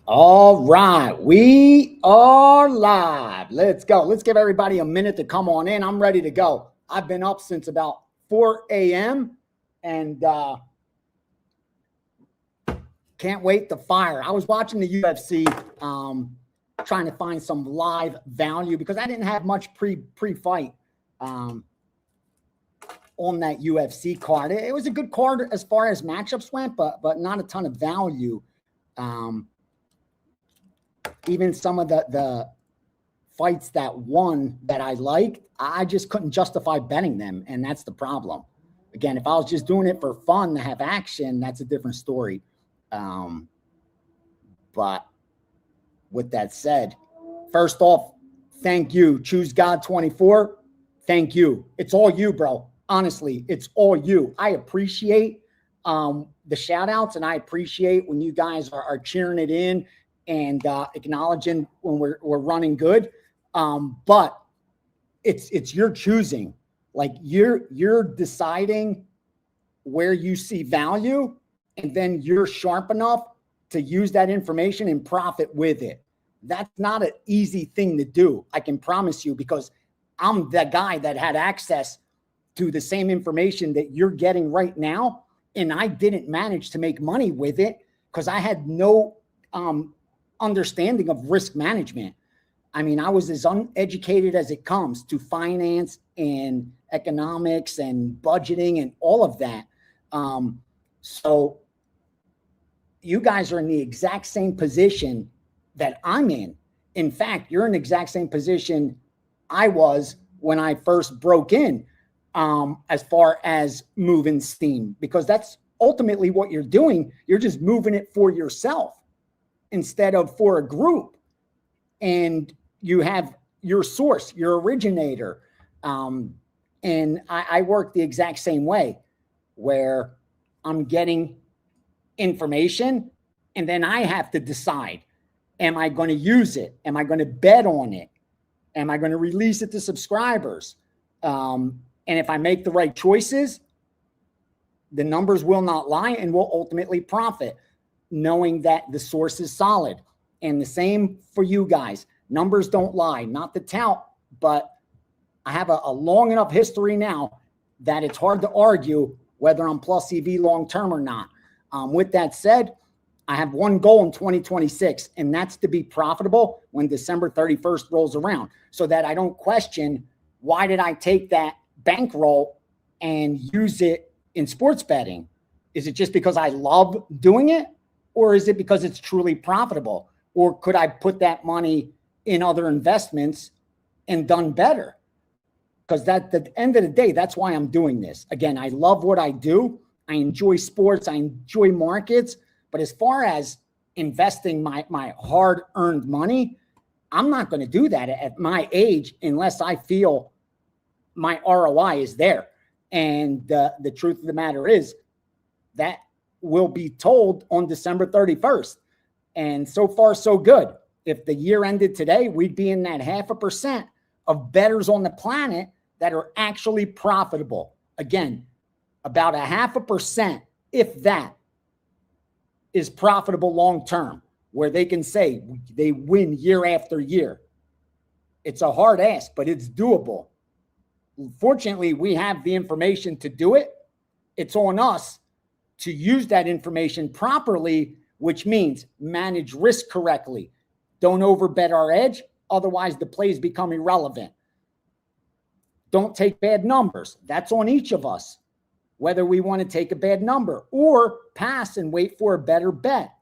All right, we are live. Let's go. Let's give everybody a minute to come on in. I'm ready to go. I've been up since about 4 a.m. and can't wait to fire. I was watching the UFC, trying to find some live value because I didn't have much pre-fight on that UFC card. It was a good card as far as matchups went, but not a ton of value. Even some of the fights that won that I liked, I just couldn't justify betting them, and that's the problem. Again, if I was just doing it for fun to have action, that's a different story. But with that said, first off, thank you. Choose God 24. Thank you. It's all you, bro. Honestly, it's all you. I appreciate the shout outs, and I appreciate when you guys are cheering it in and acknowledging when we're running good. But it's your choosing. Like you're deciding where you see value, and then you're sharp enough to use that information and profit with it. That's not an easy thing to do. I can promise you, because I'm that guy that had access to the same information that you're getting right now. And I didn't manage to make money with it because I had no understanding of risk management. I mean, I was as uneducated as it comes to finance and economics and budgeting and all of that. So you guys are in the exact same position that I'm in. In fact, you're in the exact same position I was when I first broke in, as far as moving steam, because that's ultimately what you're doing. You're just moving it for yourself instead of for a group. And you have your source, your originator. And I work the exact same way, where I'm getting information and then I have to decide, am I going to use it? Am I going to bet on it? Am I going to release it to subscribers? And if I make the right choices, the numbers will not lie and will ultimately profit, knowing that the source is solid. And the same for you guys. Numbers don't lie, not to tout, but I have a long enough history now that it's hard to argue whether I'm plus EV long-term or not. With that said, I have one goal in 2026, and that's to be profitable when December 31st rolls around, so that I don't question, why did I take that bankroll and use it in sports betting? Is it just because I love doing it? Or is it because it's truly profitable? Or could I put that money in other investments and done better? Because at the end of the day, that's why I'm doing this. Again, I love what I do. I enjoy sports. I enjoy markets. But as far as investing my hard-earned money, I'm not going to do that at my age unless I feel my ROI is there. And the truth of the matter is that will be told on December 31st. And so far, so good. If the year ended today, we'd be in that 0.5% of bettors on the planet that are actually profitable. Again, about 0.5%, if that, is profitable long-term, where they can say they win year after year. It's a hard ask, but it's doable. Fortunately, we have the information to do it. It's on us to use that information properly, which means manage risk correctly. Don't overbet our edge. Otherwise, the plays become irrelevant. Don't take bad numbers. That's on each of us, whether we want to take a bad number or pass and wait for a better bet.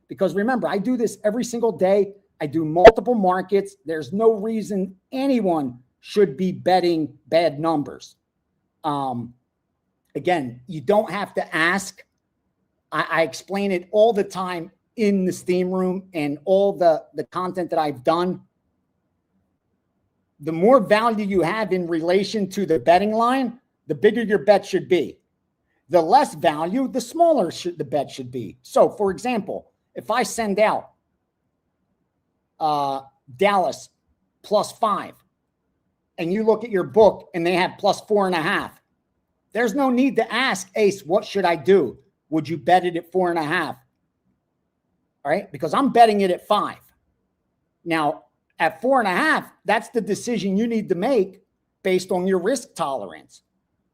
Because remember, I do this every single day. I do multiple markets. There's no reason anyone should be betting bad numbers. Again, you don't have to ask. I explain it all the time in the Steam Room and all the content that I've done. The more value you have in relation to the betting line, the bigger your bet should be. The less value, the smaller the bet should be. So, for example, if I send out Dallas +5, and you look at your book and they have +4.5, there's no need to ask, Ace, what should I do? Would you bet it at 4.5? All right, because I'm betting it at 5. Now, at 4.5, that's the decision you need to make based on your risk tolerance.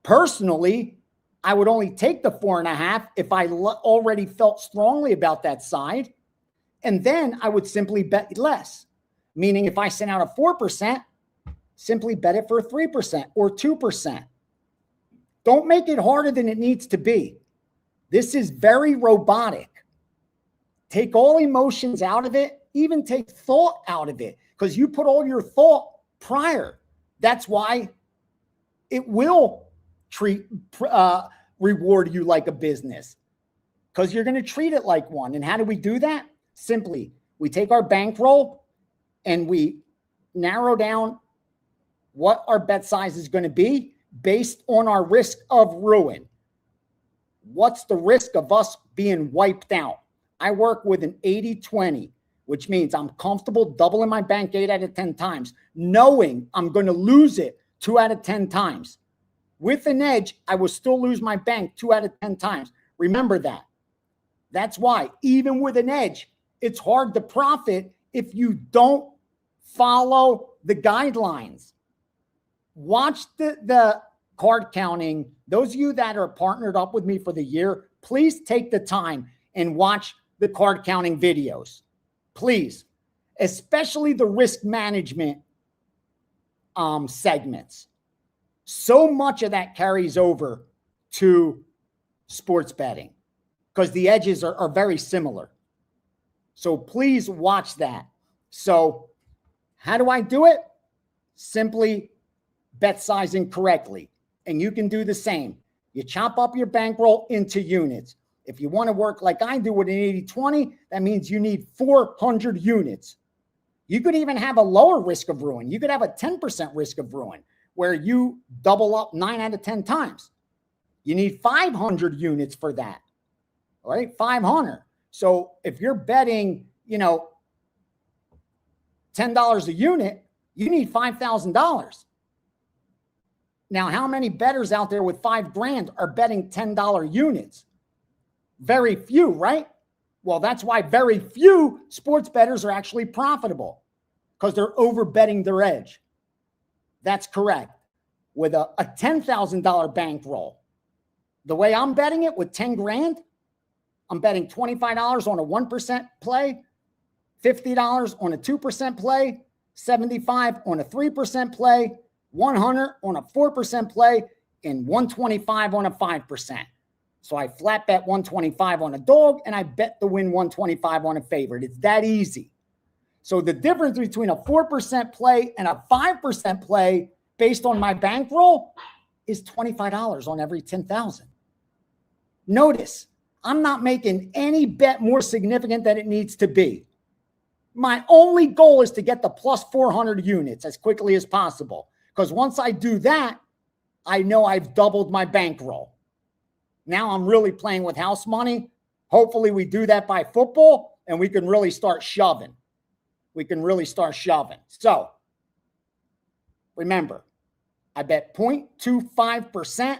Personally, I would only take the 4.5 if I already felt strongly about that side. And then I would simply bet less. Meaning if I sent out a 4%, simply bet it for 3% or 2%. Don't make it harder than it needs to be. This is very robotic. Take all emotions out of it, even take thought out of it, because you put all your thought prior. That's why it will reward you like a business, because you're going to treat it like one. And how do we do that? Simply, we take our bankroll and we narrow down what our bet size is going to be based on our risk of ruin. What's the risk of us being wiped out? I work with an 80-20, which means I'm comfortable doubling my bank 8 out of 10 times, knowing I'm going to lose it 2 out of 10 times. With an edge, I will still lose my bank 2 out of 10 times. Remember that. That's why, even with an edge, it's hard to profit if you don't follow the guidelines. Watch the card counting. Those of you that are partnered up with me for the year, please take the time and watch the card counting videos. Please, especially the risk management segments. So much of that carries over to sports betting because the edges are very similar. So please watch that. So how do I do it? Simply bet sizing correctly. And you can do the same. You chop up your bankroll into units. If you want to work like I do with an 80-20, that means you need 400 units. You could even have a lower risk of ruin. You could have a 10% risk of ruin where you double up 9 out of 10 times. You need 500 units for that. All right, 500. So if you're betting, $10 a unit, you need $5,000. Now, how many bettors out there with $5,000 are betting $10 units? Very few, right? Well, that's why very few sports bettors are actually profitable, because they're over betting their edge. That's correct. With a $10,000 bankroll, the way I'm betting it with 10 grand, I'm betting $25 on a 1% play, $50 on a 2% play, $75 on a 3% play, $100 on a 4% play, and $125 on a 5%. So I flat bet $125 on a dog, and I bet the win $125 on a favorite. It's that easy. So the difference between a 4% play and a 5% play based on my bankroll is $25 on every 10,000. Notice, I'm not making any bet more significant than it needs to be. My only goal is to get the plus 400 units as quickly as possible, because once I do that, I know I've doubled my bankroll. Now I'm really playing with house money. Hopefully we do that by football and we can really start shoving. So remember, I bet 0.25%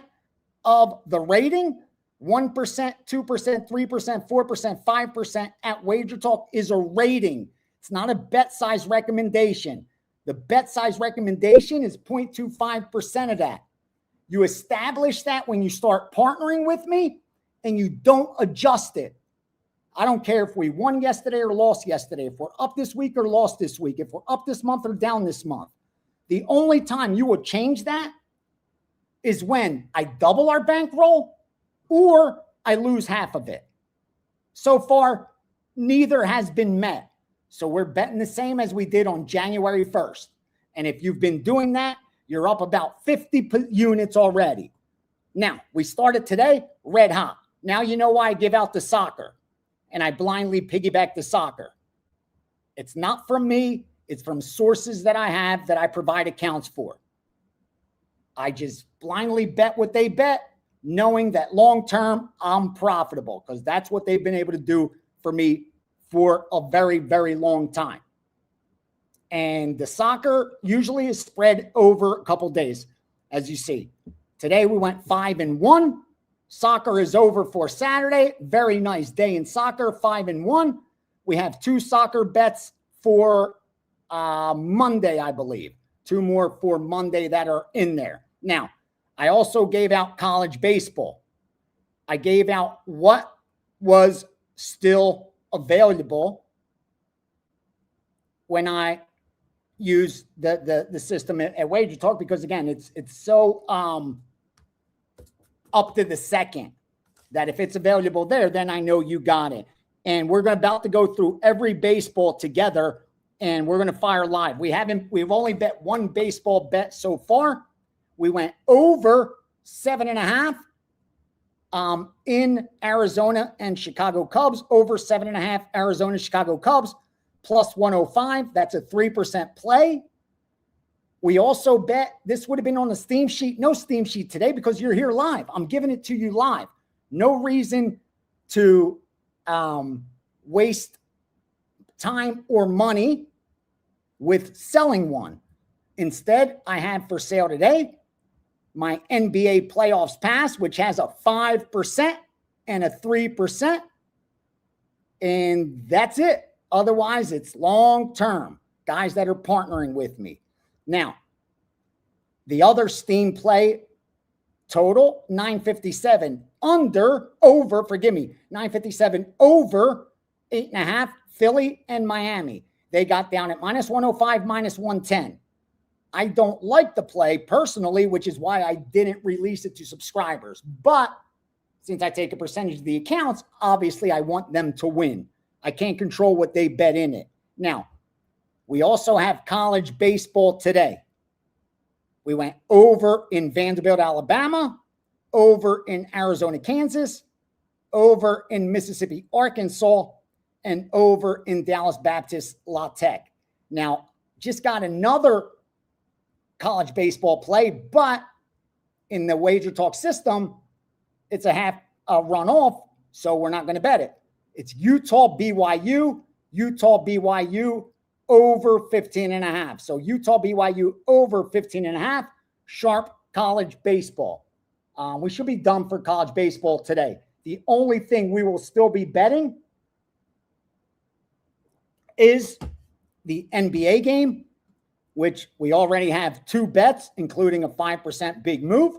of the rating, 1%, 2%, 3%, 4%, 5% at Wager Talk is a rating. It's not a bet size recommendation. The bet size recommendation is 0.25% of that. You establish that when you start partnering with me, and you don't adjust it. I don't care if we won yesterday or lost yesterday, if we're up this week or lost this week, if we're up this month or down this month. The only time you will change that is when I double our bankroll or I lose half of it. So far, neither has been met. So we're betting the same as we did on January 1st. And if you've been doing that, you're up about 50 units already. Now, we started today red hot. Now you know why I give out the soccer and I blindly piggyback the soccer. It's not from me. It's from sources that I have that I provide accounts for. I just blindly bet what they bet, knowing that long-term I'm profitable, because that's what they've been able to do for me for a very, very long time. And the soccer usually is spread over a couple days, as you see. Today we went 5-1. Soccer is over for Saturday. Very nice day in soccer, 5-1. We have 2 soccer bets for Monday, I believe. 2 more for Monday that are in there. Now, I also gave out college baseball. I gave out what was still available when I use the system at Wager Talk, because again, it's so up to the second that if it's available there, then I know you got it. And we're about to go through every baseball together, and we're going to fire live. We've only bet 1 baseball bet so far. We went over 7.5 in Arizona and Chicago Cubs, over 7.5 Arizona, Chicago Cubs, plus 105. That's a 3% play. We also bet, this would have been on the Steam sheet. No Steam sheet today because you're here live. I'm giving it to you live. No reason to waste time or money with selling one. Instead, I have for sale today my NBA Playoffs Pass, which has a 5% and a 3%. And that's it. Otherwise, it's long-term. Guys that are partnering with me. Now, the other Steam play total, 957. Over, forgive me, 957 over 8.5, Philly and Miami. They got down at minus 105, minus 110. I don't like the play personally, which is why I didn't release it to subscribers. But since I take a percentage of the accounts, obviously I want them to win. I can't control what they bet in it. Now, we also have college baseball today. We went over in Vanderbilt, Alabama, over in Arizona, Kansas, over in Mississippi, Arkansas, and over in Dallas Baptist, La Tech. Now, just got another college baseball play, but in the Wager Talk system, it's a half runoff, so we're not going to bet it. It's Utah BYU over 15.5. So Utah BYU over 15.5, sharp college baseball. We should be done for college baseball today. The only thing we will still be betting is the NBA game, which we already have 2 bets, including a 5% big move.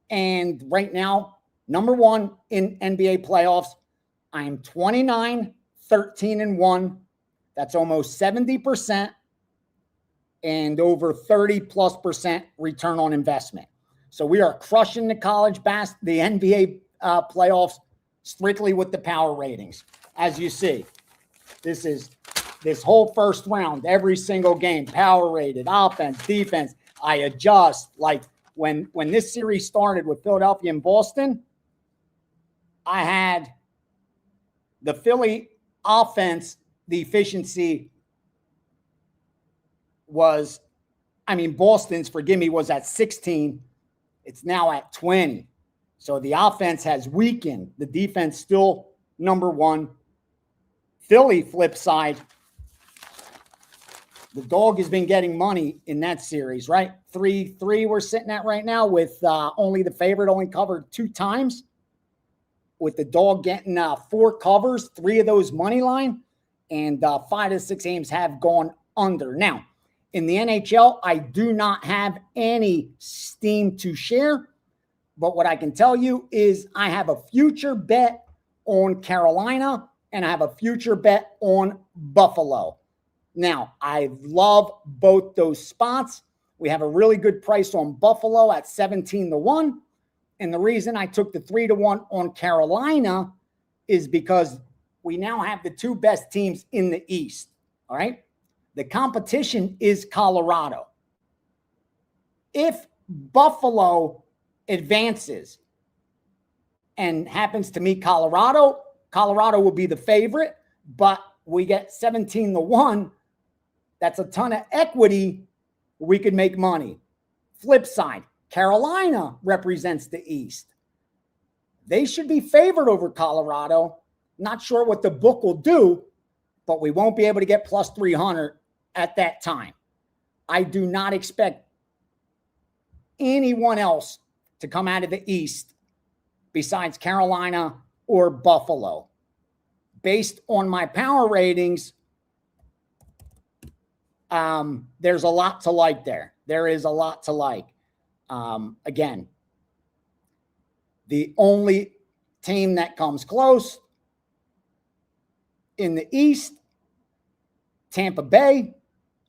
And right now, number 1 in NBA playoffs, I'm 29, 13, and 1. That's almost 70% and over 30+% return on investment. So we are crushing the the NBA playoffs strictly with the power ratings. As you see, this whole first round, every single game, power rated, offense, defense. I adjust. Like when this series started with Philadelphia and Boston, I had the Philly offense, the efficiency was, Boston's, forgive me, was at 16. It's now at 20. So the offense has weakened. The defense still number 1. Philly, flip side, the dog has been getting money in that series, right? 3-3 we're sitting at right now with only the favorite only covered 2 times. With the dog getting 4 covers, 3 of those money line, and 5 to 6 games have gone under. Now, in the NHL, I do not have any steam to share, but what I can tell you is I have a future bet on Carolina, and I have a future bet on Buffalo. Now, I love both those spots. We have a really good price on Buffalo at 17-1. And the reason I took the 3-1 on Carolina is because we now have the 2 best teams in the East. All right. The competition is Colorado. If Buffalo advances and happens to meet Colorado will be the favorite, but we get 17-1. That's a ton of equity. We could make money. Flip side, Carolina represents the East. They should be favored over Colorado. Not sure what the book will do, but we won't be able to get plus 300 at that time. I do not expect anyone else to come out of the East besides Carolina or Buffalo. based on my power ratings, there's a lot to like there. There is a lot to like. Again, the only team that comes close in the East, Tampa Bay,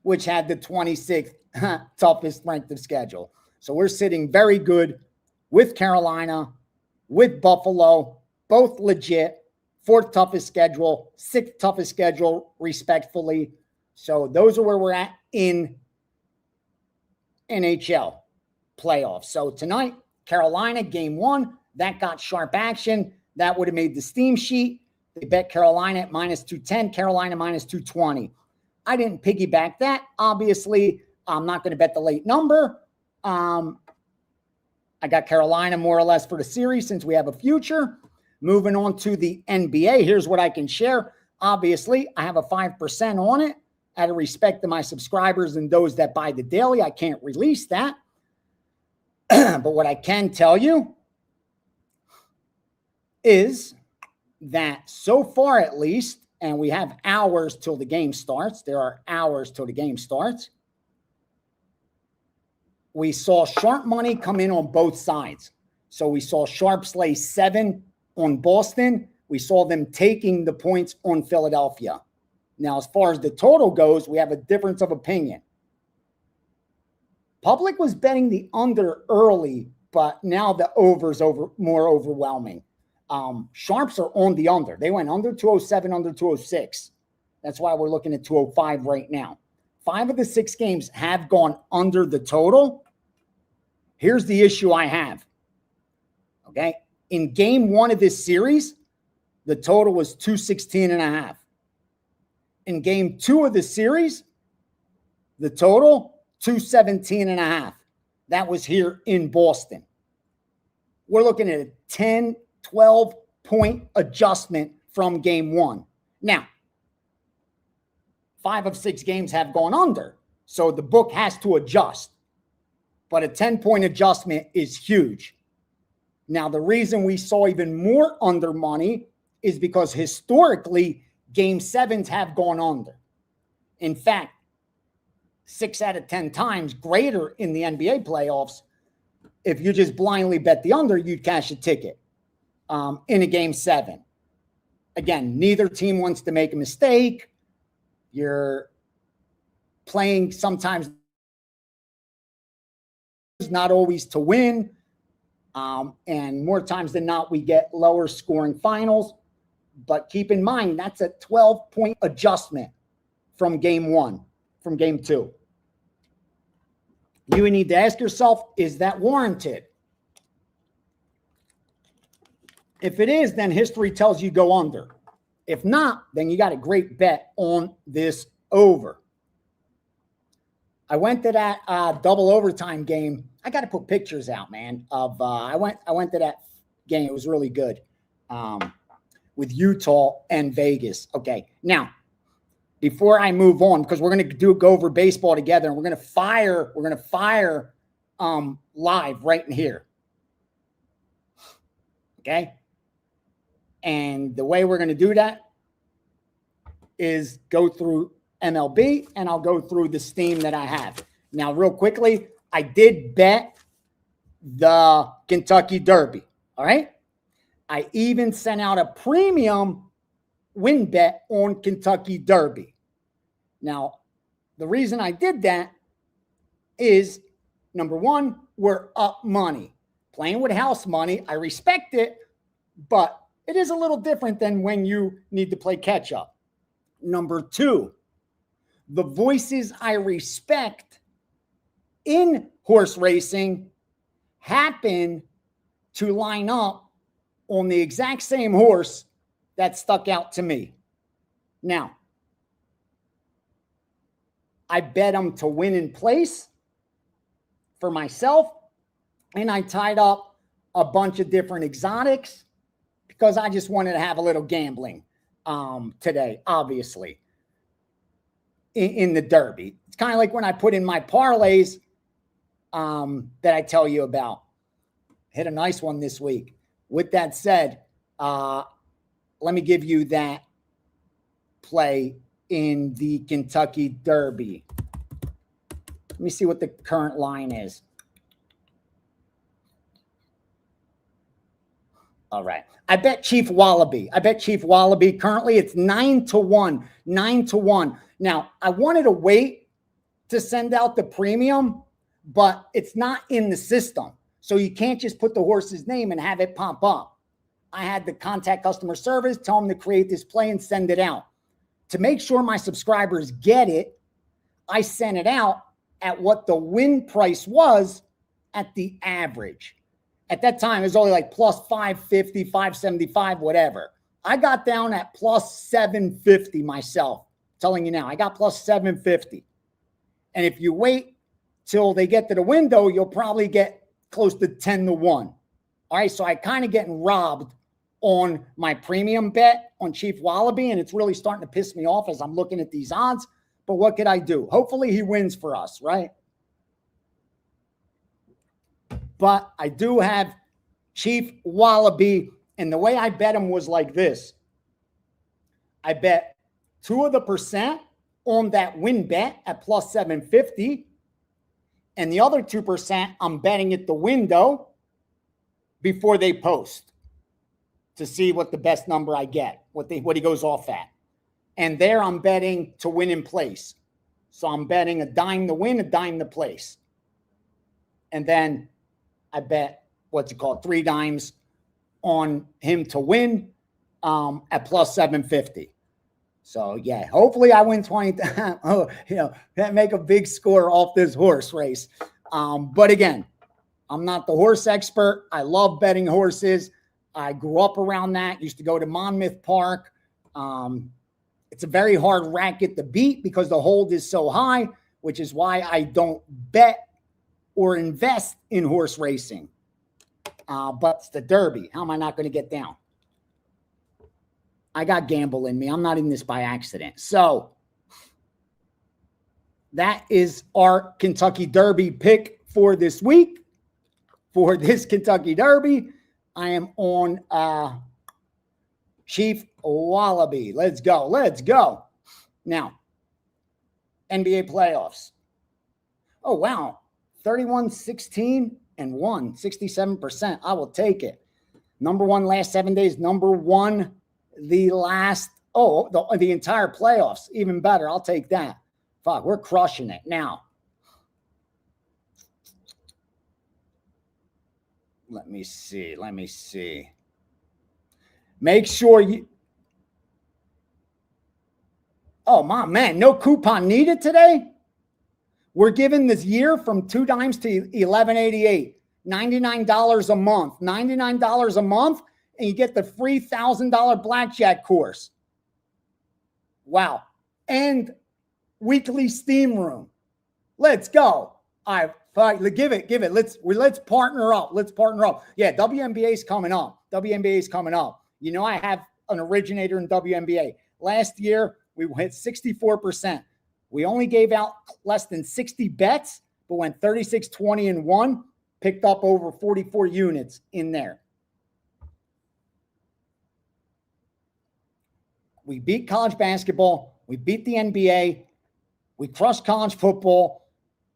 which had the 26th toughest strength of schedule. So we're sitting very good with Carolina, with Buffalo, both legit, 4th toughest schedule, 6th toughest schedule, respectfully. So those are where we're at in NHL playoffs. So tonight, Carolina, game 1, that got sharp action. That would have made the Steam sheet. They bet Carolina at -210, Carolina -220. I didn't piggyback that. Obviously, I'm not going to bet the late number. I got Carolina more or less for the series since we have a future. Moving on to the NBA, here's what I can share. Obviously, I have a 5% on it. Out of respect to my subscribers and those that buy the daily, I can't release that. But what I can tell you is that so far at least, and we have hours till the game starts. There are hours till the game starts. We saw sharp money come in on both sides. So we saw sharps lay 7 on Boston. We saw them taking the points on Philadelphia. Now, as far as the total goes, we have a difference of opinion. Public was betting the under early, but now the over's more overwhelming. Sharps are on the under. They went under 207, under 206. That's why we're looking at 205 right now. 5 of the 6 games have gone under the total. Here's the issue I have. Okay. In game 1 of this series, the total was 216.5. In game 2 of the series, the total 217.5. That was here in Boston. We're looking at a 10, 12 point adjustment from game 1. Now, 5 of 6 games have gone under, so the book has to adjust. But a 10-point adjustment is huge. Now, the reason we saw even more under money is because historically, game 7s have gone under. In fact, 6 out of 10 times greater in the NBA playoffs, if you just blindly bet the under, you'd cash a ticket in a game 7. Again, neither team wants to make a mistake. You're playing sometimes not always to win. And more times than not, we get lower scoring finals. But keep in mind, that's a 12-point adjustment from game 1, from game 2. You need to ask yourself, is that warranted? If it is, then history tells you go under. If not, then you got a great bet on this over. I went to that double overtime game. I got to put pictures out, man. I went to that game. It was really good with Utah and Vegas. Okay, now before I move on, because we're going to go over baseball together, and we're going to fire live right in here. Okay, and the way we're going to do that is go through MLB, and I'll go through the Steam that I have. Now, real quickly, I did bet the Kentucky Derby, all right? I even sent out a premium win bet on Kentucky Derby. Now, the reason I did that is, number one, we're up money. Playing with house money, I respect it, but it is a little different than when you need to play catch-up. Number two, the voices I respect in horse racing happen to line up on the exact same horse that stuck out to me. Now, I bet them to win in place for myself, and I tied up a bunch of different exotics because I just wanted to have a little gambling today, obviously, in the Derby. It's kind of like when I put in my parlays that I tell you about. Hit a nice one this week. With that said, let me give you that play in the Kentucky Derby. Let me see what the current line is. All right. I bet Chief Wallaby. Currently, it's 9-1. 9-1. Now, I wanted to wait to send out the premium, but it's not in the system. So you can't just put the horse's name and have it pop up. I had to contact customer service, tell them to create this play and send it out. To make sure my subscribers get it, I sent it out at what the win price was at the average. At that time, it was only like plus 550, 575, whatever. I got down at plus 750 myself. I'm telling you now, I got plus 750. And if you wait till they get to the window, you'll probably get close to 10-1. All right, so I kind of getting robbed on my premium bet on Chief Wallaby, and it's really starting to piss me off as I'm looking at these odds. But what could I do? Hopefully he wins for us, right? But I do have Chief Wallaby, and the way I bet him was like this. I bet 2% on that win bet at plus 750, and the other 2% I'm betting at the window before they post to see what the best number I get, what he goes off at. And there I'm betting to win in place. So I'm betting a dime to win, a dime to place. And then I bet, 3 dimes on him to win at plus 750. So, yeah, hopefully I win 20. Make a big score off this horse race. But again, I'm not the horse expert. I love betting horses. I grew up around that, used to go to Monmouth Park. It's a very hard racket to beat because the hold is so high, which is why I don't bet or invest in horse racing. But it's the Derby. How am I not going to get down? I got gamble in me. I'm not in this by accident. So that is our Kentucky Derby pick for this week. For this Kentucky Derby, I am on Chief Wallaby. Let's go. Let's go. Now, NBA playoffs. Oh, wow. 31-16-1, 67%. I will take it. Number one last 7 days. Number one the entire playoffs. Even better. I'll take that. Fuck, we're crushing it. Now, let me see. Make sure you... Oh, my man. No coupon needed today? We're giving this year from 2 dimes to $11.88. $99 a month. $99 a month, and you get the free $1,000 blackjack course. Wow. And weekly SteamRoom. Let's go. All right, give it. Let's partner up. Yeah, WNBA is coming up. You know, I have an originator in WNBA. Last year, we hit 64%. We only gave out less than 60 bets, but went 36-20-1, picked up over 44 units in there. We beat college basketball. We beat the NBA. We crushed college football,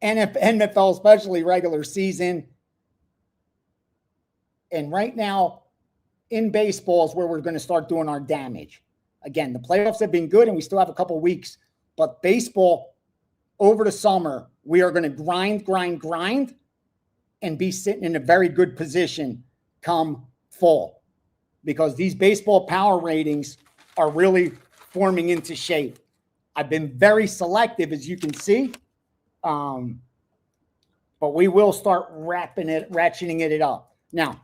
NFL, especially regular season. And right now, in baseball is where we're going to start doing our damage. Again, the playoffs have been good, and we still have a couple weeks. But baseball, over the summer, we are going to grind, and be sitting in a very good position come fall. Because these baseball power ratings are really forming into shape. I've been very selective, as you can see. But we will start ratcheting it up. Now,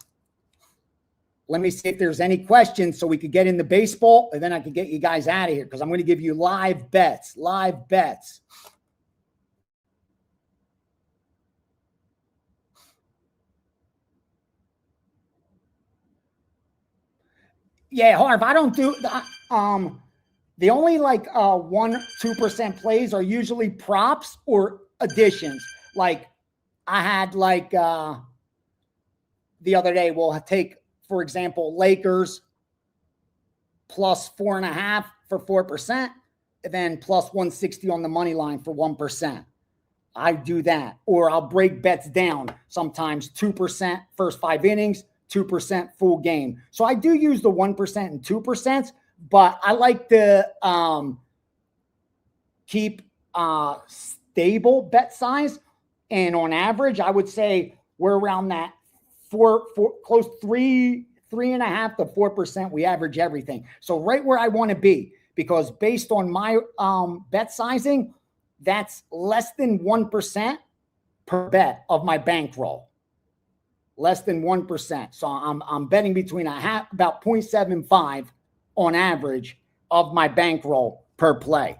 let me see if there's any questions so we could get into baseball, and then I can get you guys out of here because I'm going to give you live bets. Yeah, Harv, I don't do the only 1-2% plays are usually props or additions. Like I had the other day, we'll take, for example, Lakers plus 4.5 for 4%. then plus 160 on the money line for 1%. I do that. Or I'll break bets down, sometimes 2% first 5 innings, 2% full game. So I do use the 1% and 2%, but I like to keep stable bet size. And on average, I would say we're around that close 3.5 to 4%. We average everything. So right where I want to be, because based on my bet sizing, that's less than 1% per bet of my bankroll. Less than 1%. So I'm betting between about 0.75 on average of my bankroll per play.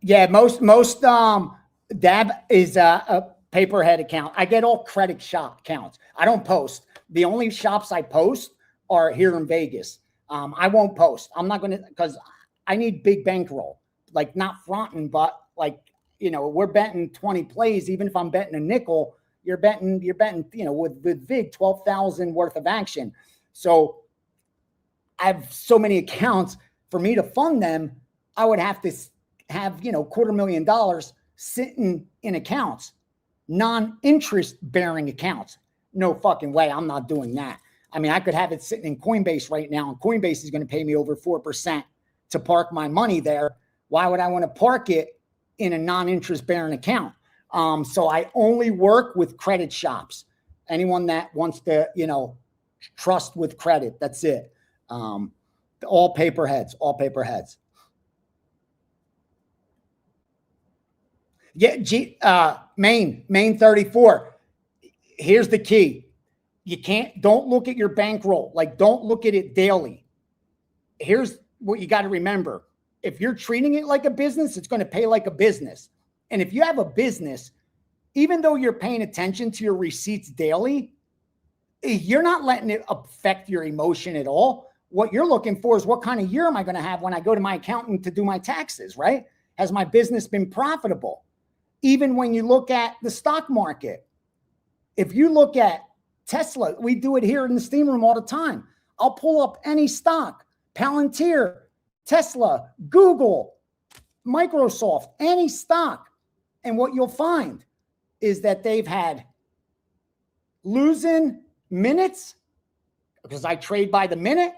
Yeah, most DAB is a paperhead account. I get all credit shop counts. I don't post. The only shops I post are here in Vegas. I won't post. I'm not going to, because I need big bankroll, like not fronting, but like, we're betting 20 plays. Even if I'm betting a nickel, you're betting, with VIG 12,000 worth of action. So I have so many accounts. For me to fund them, I would have to have, $250,000 sitting in accounts, non-interest bearing accounts. No fucking way. I'm not doing that. I mean, I could have it sitting in Coinbase right now, and Coinbase is going to pay me over 4% to park my money there. Why would I want to park it in a non-interest bearing account? So I only work with credit shops. Anyone that wants to, trust with credit, that's it. All paperheads. Yeah, Main 34. Here's the key. Don't look at your bankroll. Like, don't look at it daily. Here's what you got to remember. If you're treating it like a business, it's going to pay like a business. And if you have a business, even though you're paying attention to your receipts daily, you're not letting it affect your emotion at all. What you're looking for is, what kind of year am I going to have when I go to my accountant to do my taxes, right? Has my business been profitable? Even when you look at the stock market, if you look at Tesla, we do it here in the SteamRoom all the time. I'll pull up any stock, Palantir, Tesla, Google, Microsoft, any stock. And what you'll find is that they've had losing minutes, because I trade by the minute,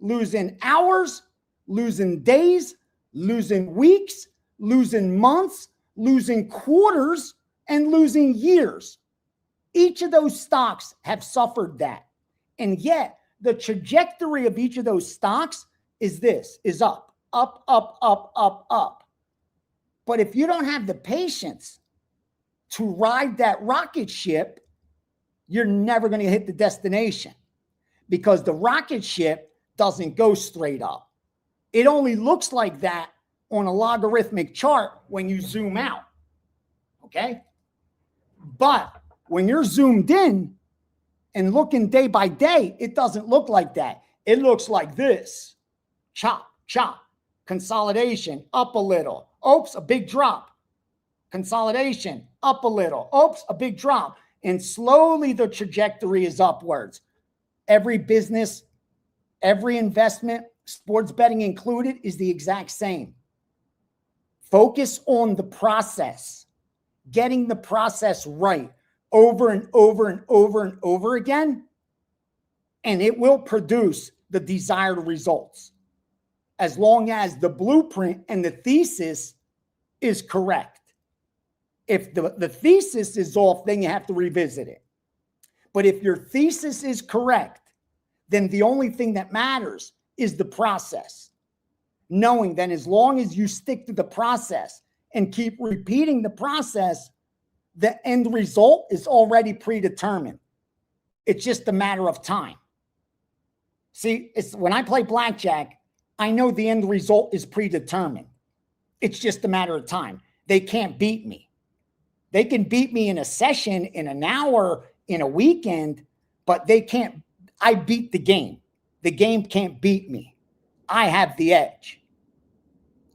losing hours, losing days, losing weeks, losing months, losing quarters, and losing years. Each of those stocks have suffered that. And yet the trajectory of each of those stocks is up, up, up, up, up, up. But if you don't have the patience to ride that rocket ship, you're never going to hit the destination, because the rocket ship doesn't go straight up. It only looks like that on a logarithmic chart when you zoom out. Okay? But when you're zoomed in and looking day by day, it doesn't look like that. It looks like this. Chop, chop, consolidation, up a little. Oops, a big drop. Consolidation, up a little. Oops, a big drop. And slowly the trajectory is upwards. Every business, every investment, sports betting included, is the exact same. Focus on the process, getting the process right over and over and over and over again, and it will produce the desired results, as long as the blueprint and the thesis is correct. If the thesis is off, then you have to revisit it. But if your thesis is correct, then the only thing that matters is the process. Knowing that as long as you stick to the process and keep repeating the process, the end result is already predetermined. It's just a matter of time. See, when I play blackjack, I know the end result is predetermined. It's just a matter of time. They can't beat me. They can beat me in a session, in an hour, in a weekend, but they can't. I beat the game. The game can't beat me. I have the edge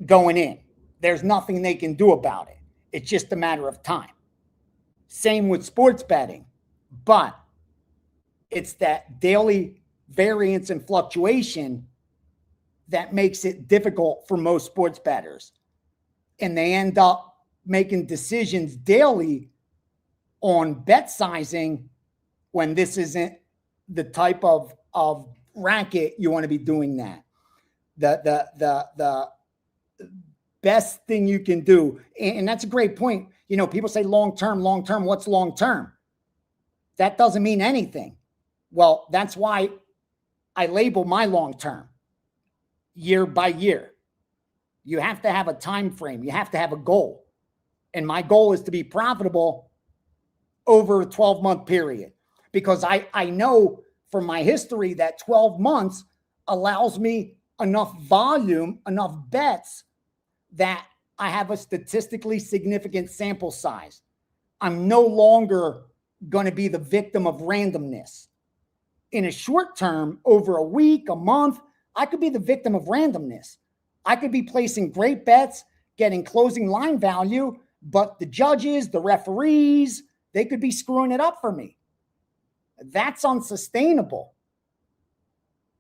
going in. there's nothing they can do about it. It's just a matter of time. Same with sports betting, but it's that daily variance and fluctuation that makes it difficult for most sports bettors. And they end up making decisions daily on bet sizing when this isn't the type of racket you want to be doing that. The best thing you can do, and that's a great point. You know, people say long-term, what's long-term? That doesn't mean anything. Well, that's why I label my long-term year by year. You have to have a time frame. You have to have a goal. And my goal is to be profitable over a 12-month period, because I know from my history that 12 months allows me enough volume, enough bets that I have a statistically significant sample size. I'm no longer going to be the victim of randomness. In a short term, over a week, a month, I could be the victim of randomness. I could be placing great bets, getting closing line value, but the judges, the referees, they could be screwing it up for me. That's unsustainable.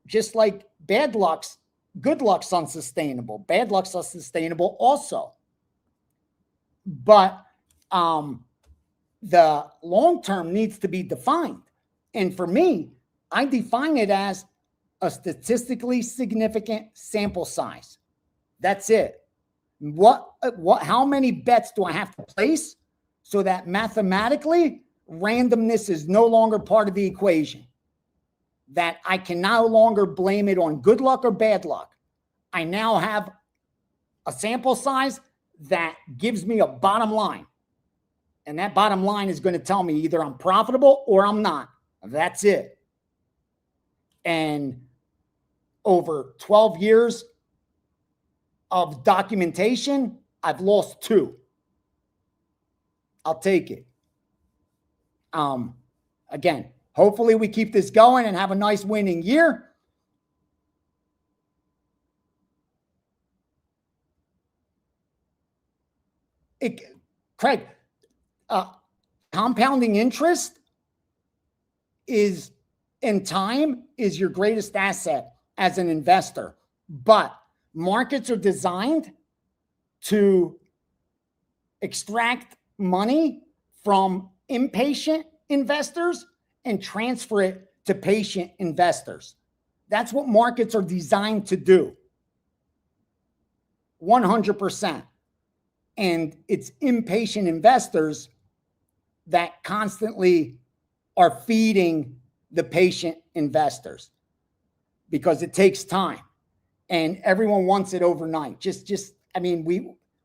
Just like bad luck's, good luck's unsustainable. Bad luck's unsustainable also. But the long term needs to be defined. And for me, I define it as a statistically significant sample size. That's it. How many bets do I have to place so that mathematically randomness is no longer part of the equation? That I can no longer blame it on good luck or bad luck. I now have a sample size that gives me a bottom line. And that bottom line is going to tell me either I'm profitable or I'm not. That's it. And over 12 years of documentation, I've lost 2. I'll take it. Again, hopefully we keep this going and have a nice winning year. Craig, compounding interest is in time is your greatest asset as an investor, but markets are designed to extract money from impatient investors and transfer it to patient investors. That's what markets are designed to do. 100%. And it's impatient investors that constantly are feeding the patient investors because it takes time and everyone wants it overnight.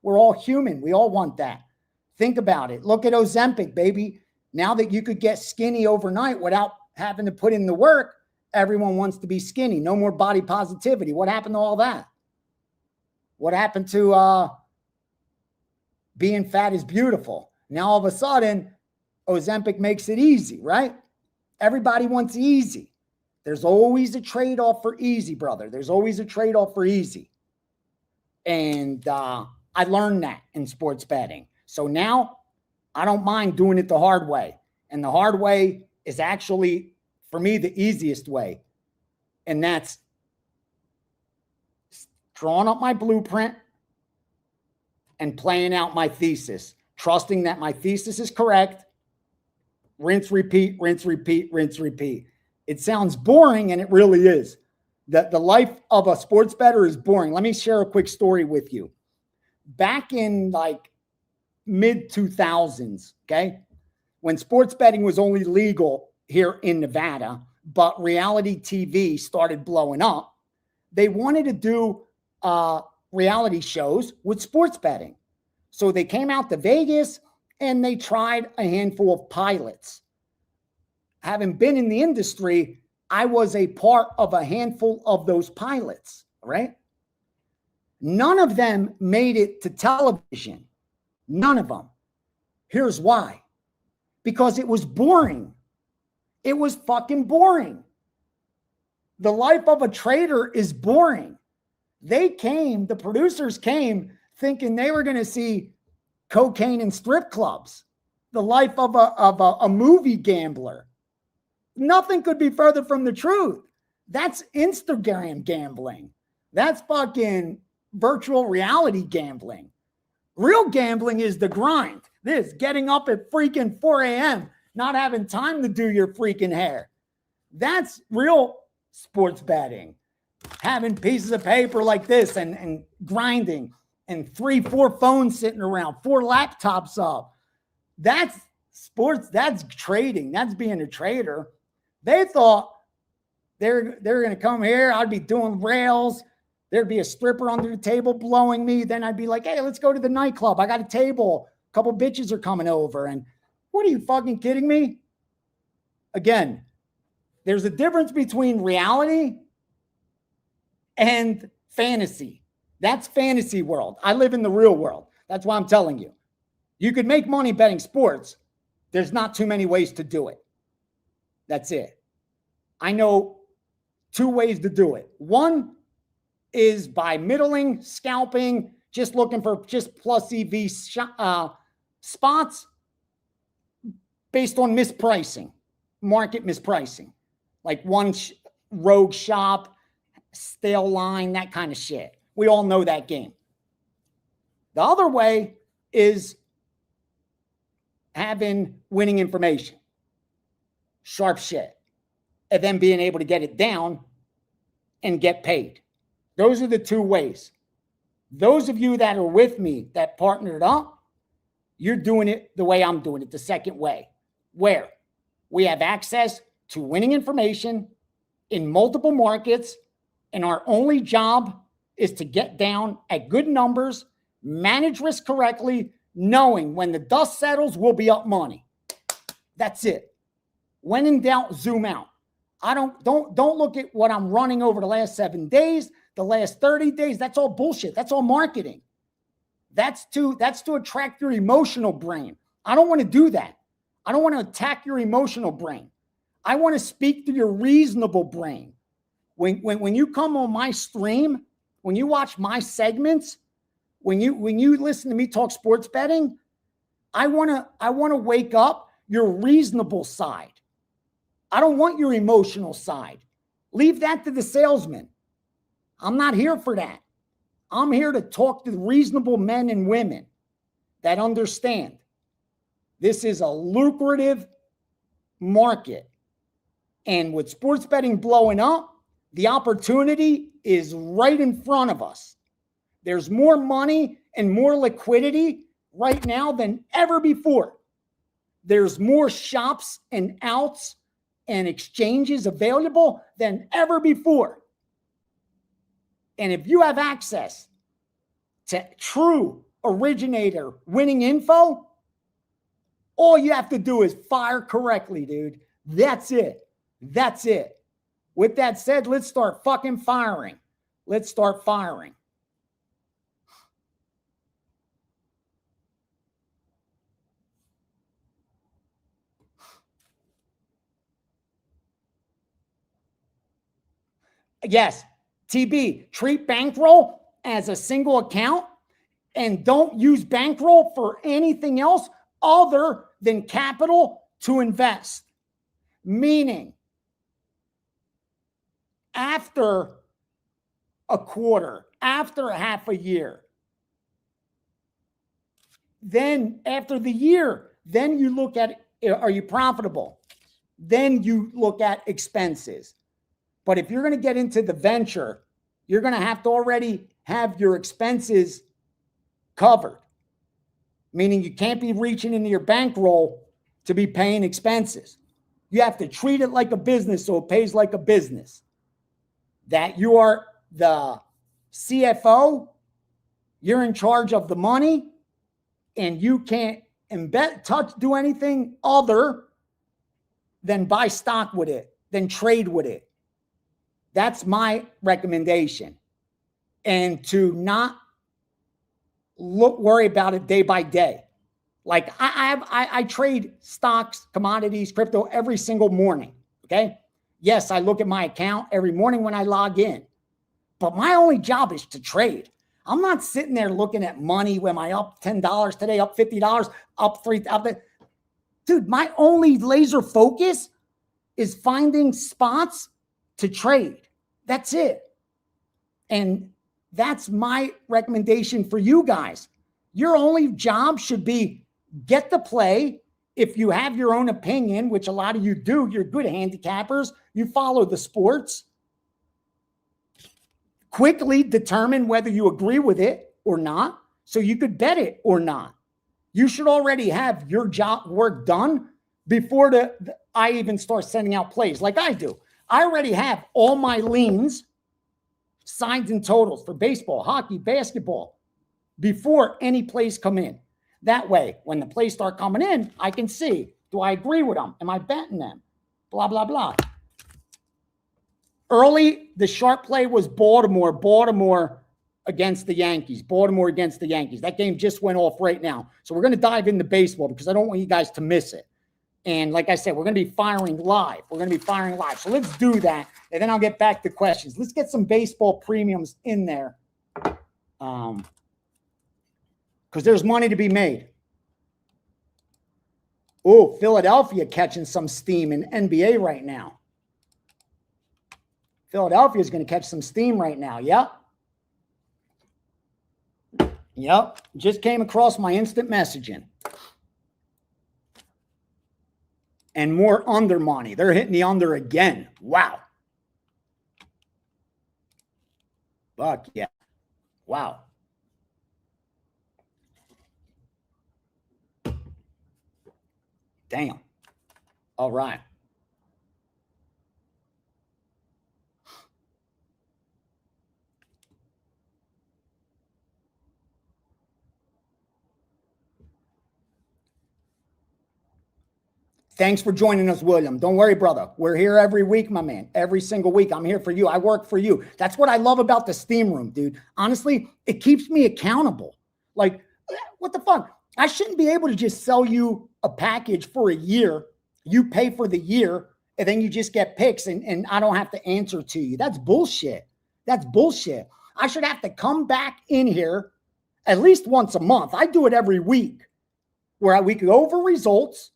We're all human. We all want that. Think about it. Look at Ozempic, baby. Now that you could get skinny overnight without having to put in the work, everyone wants to be skinny. No more body positivity. What happened to all that? What happened to being fat is beautiful? Now all of a sudden, Ozempic makes it easy, right? Everybody wants easy. There's always a trade-off for easy, brother. There's always a trade-off for easy. And I learned that in sports betting. So now I don't mind doing it the hard way. And the hard way is actually, for me, the easiest way. And that's drawing up my blueprint and playing out my thesis, trusting that my thesis is correct. Rinse, repeat, rinse, repeat, rinse, repeat. It sounds boring, and it really is. The life of a sports bettor is boring. Let me share a quick story with you. Back in like mid-2000s, okay, when sports betting was only legal here in Nevada, but reality TV started blowing up, they wanted to do reality shows with sports betting. So they came out to Vegas and they tried a handful of pilots. Having been in the industry, I was a part of a handful of those pilots, right? None of them made it to television. None of them. Here's why. Because it was boring. It was fucking boring. The life of a trader is boring. The producers came thinking they were going to see cocaine and strip clubs, the life of a movie gambler. Nothing could be further from the truth. That's Instagram gambling. That's fucking virtual reality gambling. Real gambling is the grind. This getting up at freaking 4 a.m., not having time to do your freaking hair. That's real sports betting. Having pieces of paper like this and grinding and 3-4 phones sitting around, 4 laptops up. That's sports. That's trading. That's being a trader. They thought they're going to come here. I'd be doing rails. There'd be a stripper under the table blowing me. Then I'd be like, hey, let's go to the nightclub. I got a table. A couple bitches are coming over. And what, are you fucking kidding me? Again, there's a difference between reality and fantasy. That's fantasy world. I live in the real world. That's why I'm telling you. You could make money betting sports. There's not too many ways to do it. That's it. I know 2 ways to do it. One is by middling, scalping, just looking for just plus EV spots based on mispricing, market mispricing, like one rogue shop, stale line, that kind of shit. We all know that game. The other way is having winning information, sharp shit, and then being able to get it down and get paid. Those are the 2 ways. Those of you that are with me that partnered up, you're doing it the way I'm doing it, the second way, where we have access to winning information in multiple markets, and our only job is to get down at good numbers, manage risk correctly, knowing when the dust settles, we'll be up money. That's it. When in doubt, zoom out. Don't look at what I'm running over the last 7 days, the last 30 days. That's all bullshit. That's all marketing. That's to attract your emotional brain. I don't want to do that. I don't want to attack your emotional brain. I want to speak to your reasonable brain. When you come on my stream, when you watch my segments, when you listen to me talk sports betting, I want to wake up your reasonable side. I don't want your emotional side. Leave that to the salesman. I'm not here for that. I'm here to talk to reasonable men and women that understand this is a lucrative market. And with sports betting blowing up, the opportunity is right in front of us. There's more money and more liquidity right now than ever before. There's more shops and outs and exchanges available than ever before. And if you have access to true originator winning info, all you have to do is fire correctly, dude. That's it. That's it. With that said, let's start fucking firing. Let's start firing. Yes, TB, treat bankroll as a single account and don't use bankroll for anything else other than capital to invest. Meaning, after a quarter, after half a year, then after the year, then you look at, are you profitable? Then you look at expenses. But if you're going to get into the venture, you're going to have to already have your expenses covered. Meaning you can't be reaching into your bankroll to be paying expenses. You have to treat it like a business so it pays like a business. That you are the CFO, you're in charge of the money, and you can't do anything other than buy stock with it, than trade with it. That's my recommendation. And to not worry about it day by day. Like I trade stocks, commodities, crypto every single morning. Okay. Yes, I look at my account every morning when I log in. But my only job is to trade. I'm not sitting there looking at money. Am I up $10 today, up $50, up $3,000? Dude, my only laser focus is finding spots to trade. That's it. And that's my recommendation for you guys. Your only job should be get the play. If you have your own opinion, which a lot of you do, you're good handicappers, you follow the sports. Quickly determine whether you agree with it or not, so you could bet it or not. You should already have your job work done before I even start sending out plays like I do. I already have all my leans, signs and totals for baseball, hockey, basketball before any plays come in. That way, when the plays start coming in, I can see, do I agree with them? Am I betting them? Blah, blah, blah. Early, the sharp play was Baltimore against the Yankees. Baltimore against the Yankees. That game just went off right now. So we're going to dive into baseball because I don't want you guys to miss it. And like I said, we're going to be firing live. So let's do that. And then I'll get back to questions. Let's get some baseball premiums in there. Because there's money to be made. Oh, Philadelphia catching some steam in NBA right now. Philadelphia is going to catch some steam right now. Yep. Just came across my instant messaging. And more under money. They're hitting the under again. Wow. Fuck yeah. Wow. Damn. All right. Thanks for joining us, William. Don't worry, brother. We're here every week, my man. Every single week. I'm here for you. I work for you. That's what I love about the Steam Room, dude. Honestly, it keeps me accountable. Like, what the fuck? I shouldn't be able to just sell you a package for a year. You pay for the year, and then you just get picks, and I don't have to answer to you. That's bullshit. That's bullshit. I should have to come back in here at least once a month. I do it every week where we could go over results.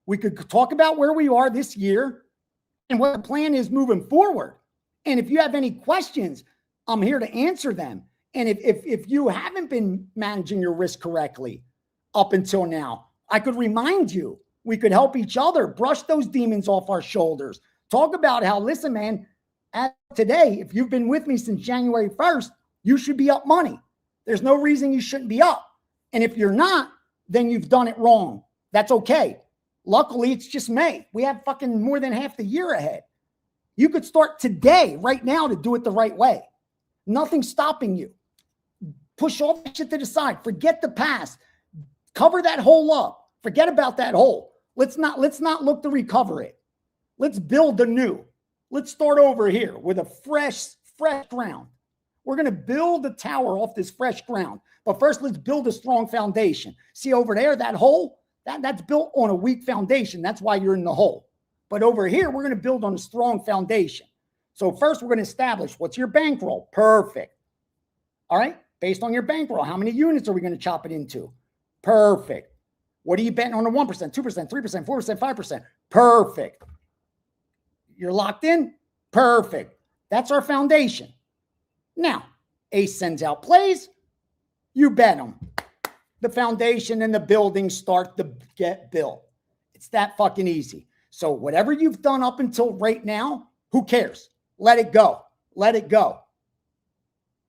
We could talk about where we are this year and what the plan is moving forward. And if you have any questions, I'm here to answer them. And if you haven't been managing your risk correctly up until now, I could remind you. We could help each other brush those demons off our shoulders. Talk about how, listen, man, as today, if you've been with me since January 1st, you should be up money. There's no reason you shouldn't be up. And if you're not, then you've done it wrong. That's okay. Luckily, it's just May. We have fucking more than half the year ahead. You could start today, right now, to do it the right way. Nothing's stopping you. Push all that shit to the side. Forget the past. Cover that hole up. Forget about that hole. Let's not look to recover it. Let's build anew. Let's start over here with a fresh ground. We're going to build a tower off this fresh ground. But first, let's build a strong foundation. See over there, that hole? That's built on a weak foundation. That's why you're in the hole. But over here, we're going to build on a strong foundation. So first, we're going to establish what's your bankroll. Perfect. All right? Based on your bankroll, how many units are we going to chop it into? Perfect. What are you betting on the 1%, 2%, 3%, 4%, 5%? Perfect. You're locked in? Perfect. That's our foundation. Now, Ace sends out plays. You bet them. The foundation and the building start to get built. It's that fucking easy. So whatever you've done up until right now, who cares? Let it go. Let it go.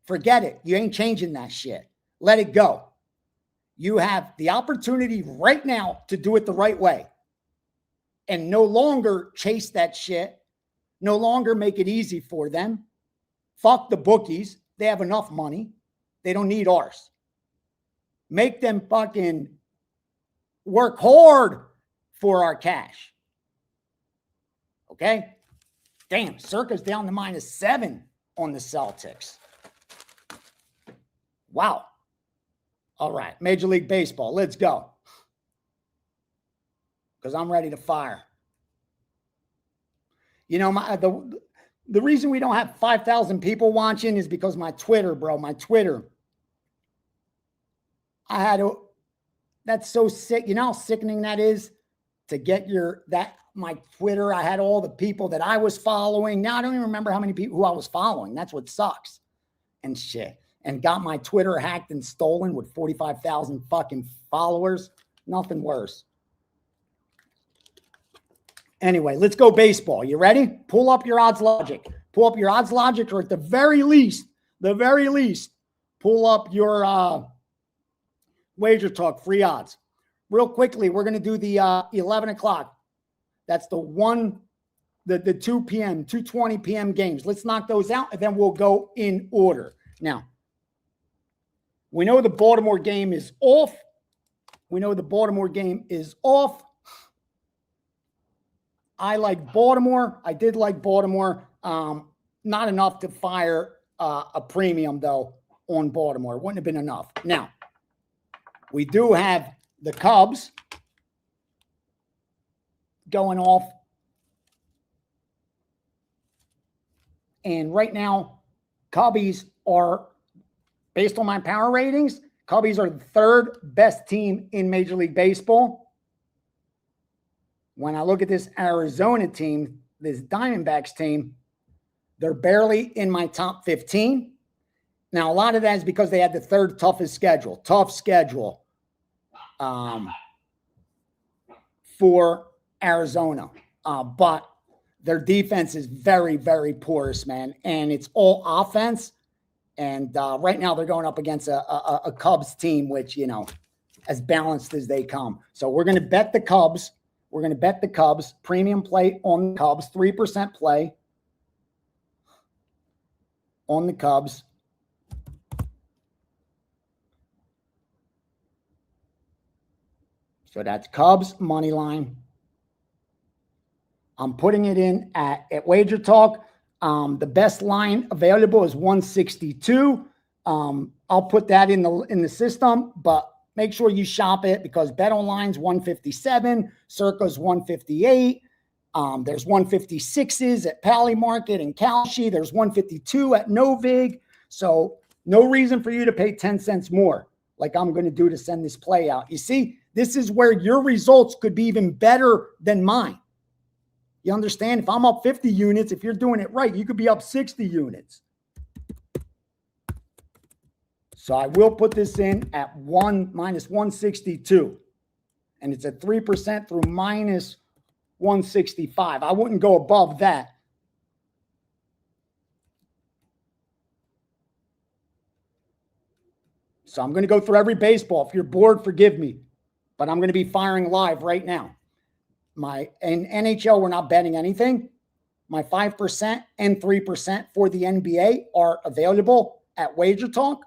Forget it. You ain't changing that shit. Let it go. You have the opportunity right now to do it the right way and no longer chase that shit. No longer make it easy for them. Fuck the bookies. They have enough money. They don't need ours. Make them fucking work hard for our cash. Okay? Damn, Circa's down to -7 on the Celtics. Wow. All right, Major League Baseball, let's go. Because I'm ready to fire. You know, The reason we don't have 5,000 people watching is because my Twitter, bro, my Twitter. That's so sick. You know how sickening that is to get my Twitter. I had all the people that I was following. Now I don't even remember how many people who I was following. That's what sucks and shit. And got my Twitter hacked and stolen with 45,000 fucking followers. Nothing worse. Anyway, let's go baseball. You ready? Pull up your odds logic. Pull up your odds logic, or at the very least, pull up your Wager Talk free odds. Real quickly, we're going to do the 11 o'clock. That's the 2 p.m., 2:20 p.m. games. Let's knock those out, and then we'll go in order. Now, we know the Baltimore game is off. I like Baltimore. I did like Baltimore. Not enough to fire a premium, though, on Baltimore. It wouldn't have been enough. Now, we do have the Cubs going off. And right now, Cubbies are, based on my power ratings, Cubbies are the third best team in Major League Baseball. When I look at this Arizona team, this Diamondbacks team, they're barely in my top 15. Now, a lot of that is because they had the third toughest schedule. Tough schedule for Arizona. But their defense is very, very porous, man. And it's all offense. And right now they're going up against a Cubs team, which, you know, as balanced as they come. So we're going to bet the Cubs. We're going to bet the Cubs. Premium play on the Cubs. 3% play on the Cubs. So that's Cubs money line. I'm putting it in at Wager Talk. The best line available is 162. I'll put that in the system, but make sure you shop it because BetOnline's 157, Circa's 158. There's 156s at Pally Market and Kalshi. There's 152 at Novig. So no reason for you to pay 10 cents more like I'm going to do to send this play out. You see, this is where your results could be even better than mine. You understand? If I'm up 50 units, if you're doing it right, you could be up 60 units. So I will put this in at minus 162. And it's at 3% through minus 165. I wouldn't go above that. So I'm going to go through every baseball. If you're bored, forgive me. But I'm going to be firing live right now. In NHL, we're not betting anything. My 5% and 3% for the NBA are available at Wager Talk.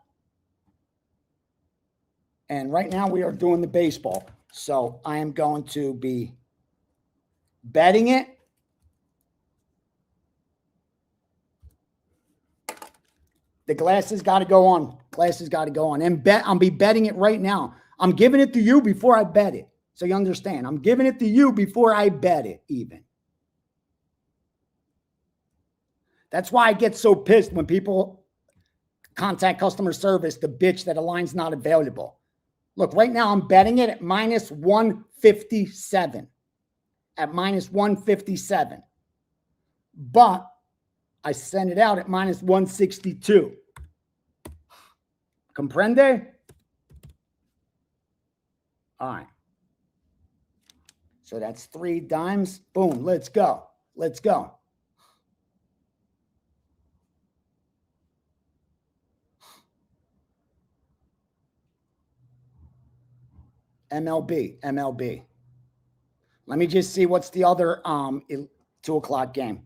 And right now we are doing the baseball. So I am going to be betting it. The glasses got to go on. Glasses got to go on. And I'll be betting it right now. I'm giving it to you before I bet it. So you understand. I'm giving it to you before I bet it even. That's why I get so pissed when people contact customer service to bitch that a line's not available. Look, right now I'm betting it at minus 157. At minus 157. But I sent it out at minus 162. Comprende? All right. So that's 3 dimes. Boom. Let's go. Let's go. MLB. Let me just see what's the other 2 o'clock game.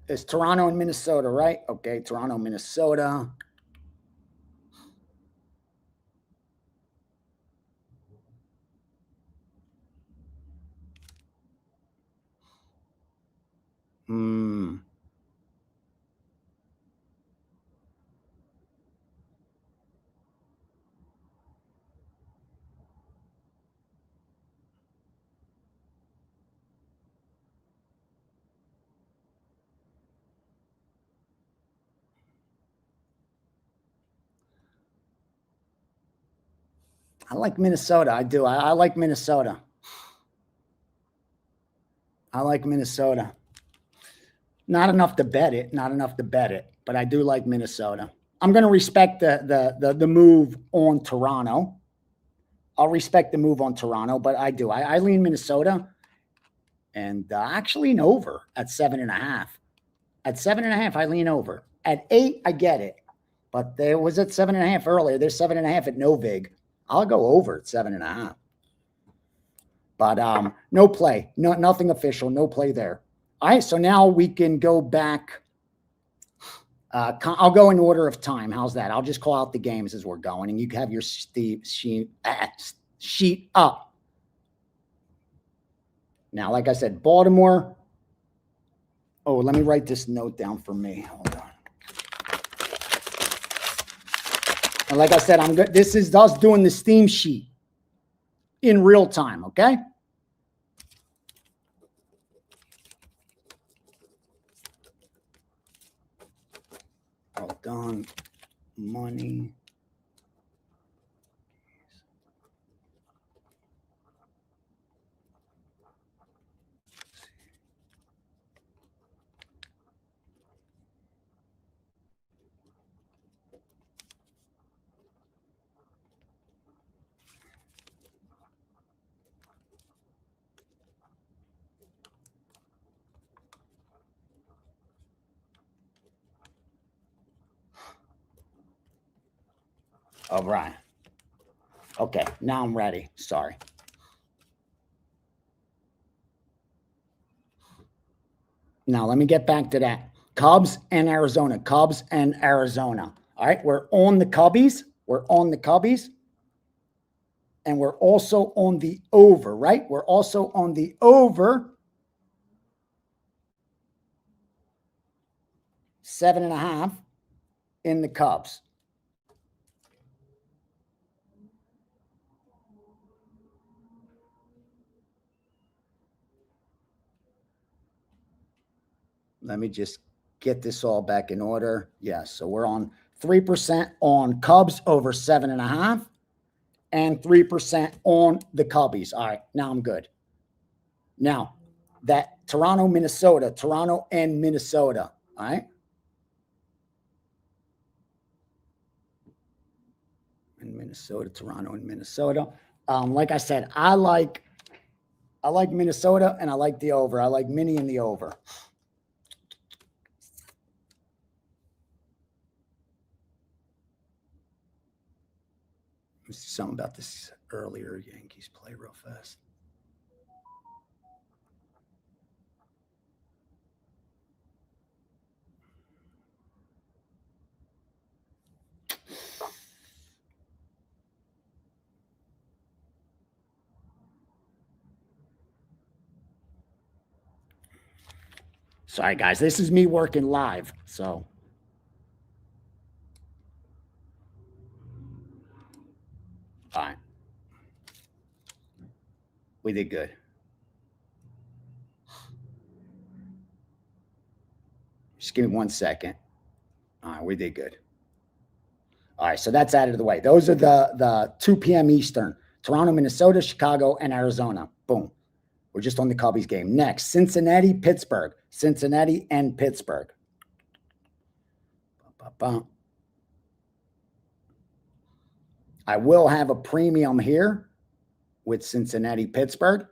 It's Toronto and Minnesota, right? Okay, Toronto, Minnesota. I like Minnesota. I do. I like Minnesota. I like Minnesota. Not enough to bet it. Not enough to bet it. But I do like Minnesota. I'm going to respect the move on Toronto. I'll respect the move on Toronto, but I do. I lean Minnesota, and actually lean over at 7.5. At 7.5, I lean over. At 8, I get it. But there was at 7.5 earlier. There's 7.5 at no vig. I'll go over at 7.5. But no play. No, nothing official. No play there. All right, so now we can go back. I'll go in order of time. How's that? I'll just call out the games as we're going, and you can have your sheet up. Now, like I said, Baltimore. Oh, let me write this note down for me. Hold on. And like I said, I'm good. This is us doing the Steam sheet in real time, okay? Hold on. Money. All right. Okay, now I'm ready. Sorry. Now, let me get back to that. Cubs and Arizona. Cubs and Arizona. All right, we're on the Cubbies. We're on the Cubbies. And we're also on the over, right? We're also on the over 7.5 in the Cubs. Let me just get this all back in order. Yes, so we're on 3% on Cubs over 7.5 and 3% on the Cubbies. All right, now I'm good. Now, that Toronto and Minnesota. All right. And Minnesota, Toronto and Minnesota. Like I said, I like Minnesota, and I like the over. I like Minnie in the over. Something about this earlier Yankees play real fast. Sorry, guys. This is me working live, so. All right. We did good. Just give me 1 second. All right, we did good. All right, so that's out of the way. Those are the 2 p.m. Eastern. Toronto, Minnesota, Chicago, and Arizona. Boom. We're just on the Cubbies game. Next, Cincinnati, Pittsburgh. Cincinnati and Pittsburgh. I will have a premium here with Cincinnati, Pittsburgh.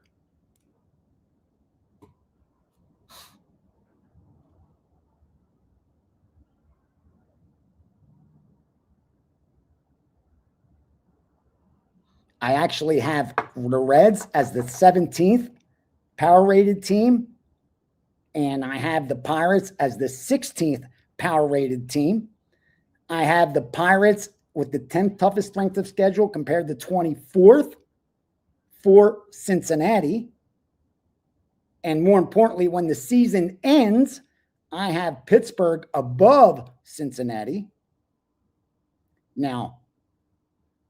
I actually have the Reds as the 17th power rated team, and I have the Pirates as the 16th power rated team. I have the Pirates with the 10th toughest strength of schedule compared to 24th for Cincinnati. And more importantly, when the season ends, I have Pittsburgh above Cincinnati. Now,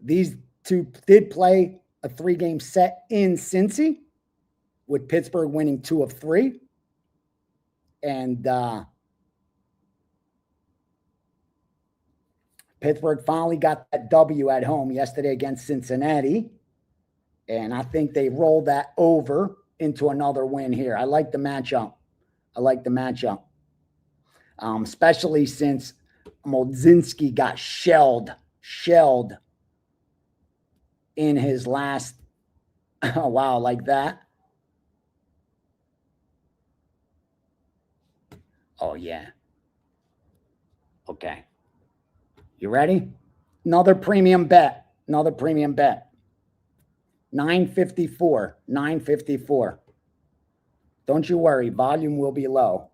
these two did play a 3-game set in Cincy, with Pittsburgh winning 2 of 3. And Pittsburgh finally got that W at home yesterday against Cincinnati. And I think they rolled that over into another win here. I like the matchup. Especially since Modzinski got shelled in his last, oh, wow, like that. Oh, yeah. Okay. You ready? Another premium bet. 954. Don't you worry. Volume will be low.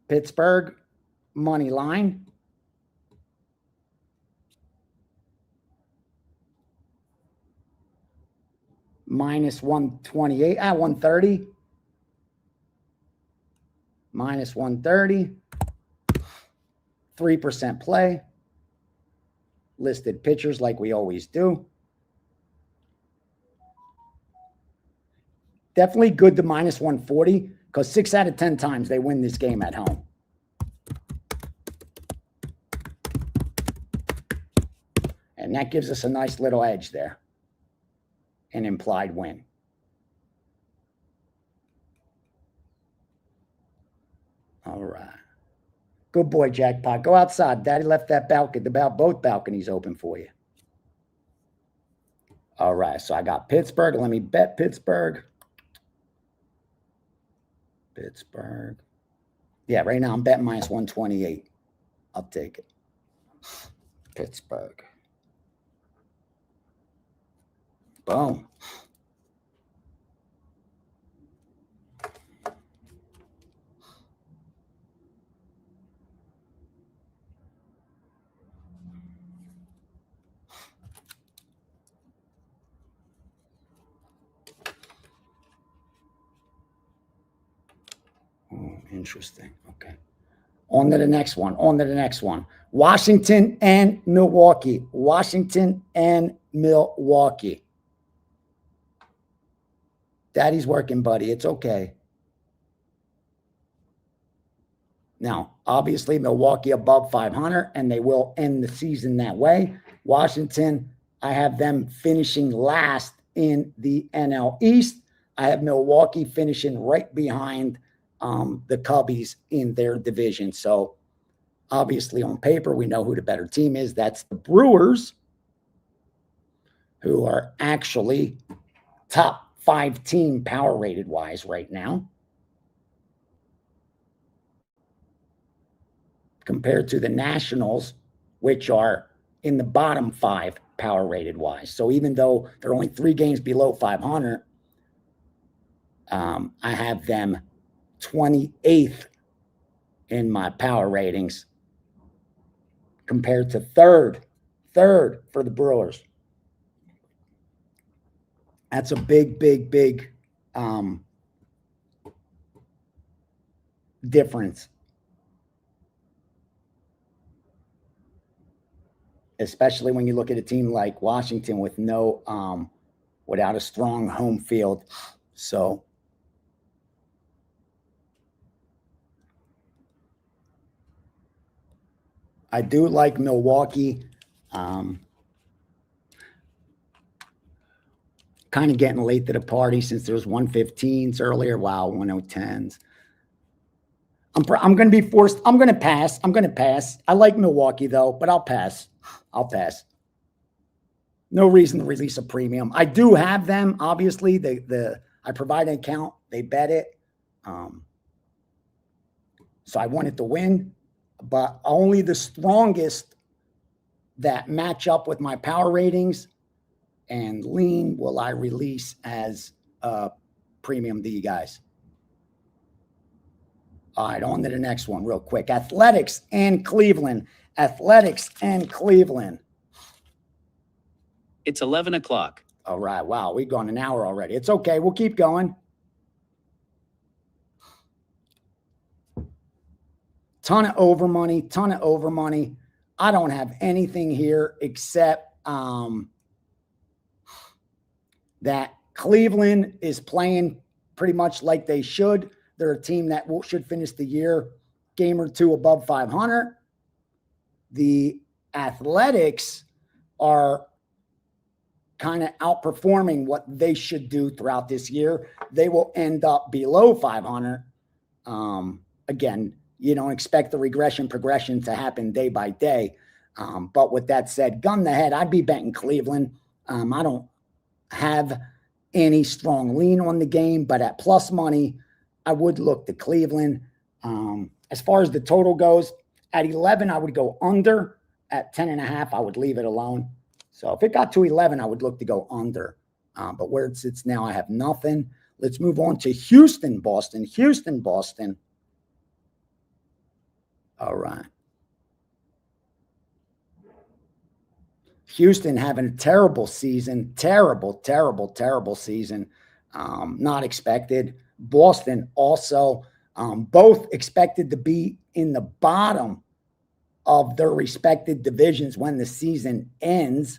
Pittsburgh money line. Minus 128. 130. Minus 130. 3% play. Listed pitchers like we always do. Definitely good to minus 140 because 6 out of 10 times they win this game at home. And that gives us a nice little edge there. An implied win. All right. Good boy, Jackpot. Go outside. Daddy left that balcony, both balconies open for you. All right. So I got Pittsburgh. Let me bet Pittsburgh. Yeah, right now I'm betting minus 128. I'll take it. Pittsburgh. Boom. Interesting. Okay. On to the next one. Washington and Milwaukee. Daddy's working, buddy. It's okay. Now, obviously, Milwaukee above 500, and they will end the season that way. Washington, I have them finishing last in the NL East. I have Milwaukee finishing right behind the Cubbies in their division. So, obviously, on paper, we know who the better team is. That's the Brewers, who are actually top 5 team power rated wise right now, compared to the Nationals, which are in the bottom 5 power rated wise. So even though they're only 3 games below 500, I have them 28th in my power ratings compared to third for the Brewers. That's a big difference. Especially when you look at a team like Washington with without a strong home field. So I do like Milwaukee. Kind of getting late to the party since there was 115s earlier. Wow, 110s. I'm going to be forced. I'm going to pass. I like Milwaukee, though, but I'll pass. No reason to release a premium. I do have them, obviously. I provide an account. They bet it. So I wanted to win, but only the strongest that match up with my power ratings and lean will I release as a premium to you guys. All right, on to the next one real quick. Athletics and Cleveland. It's 11 o'clock. All right. Wow, we've gone an hour already. It's okay. We'll keep going. Ton of over money. I don't have anything here except that Cleveland is playing pretty much like they should. They're a team that should finish the year game or two above 500. The Athletics are kind of outperforming what they should do throughout this year. They will end up below 500. Again, you don't expect the progression to happen day by day. But with that said, gun to head, I'd be betting Cleveland. I don't have any strong lean on the game, but at plus money, I would look to Cleveland. As far as the total goes, at 11, I would go under. At 10.5, I would leave it alone. So if it got to 11, I would look to go under. But where it sits now, I have nothing. Let's move on to Houston, Boston. Houston, Boston. All right. Houston having a terrible season. Terrible season. Not expected. Boston also. Both expected to be in the bottom of their respective divisions when the season ends.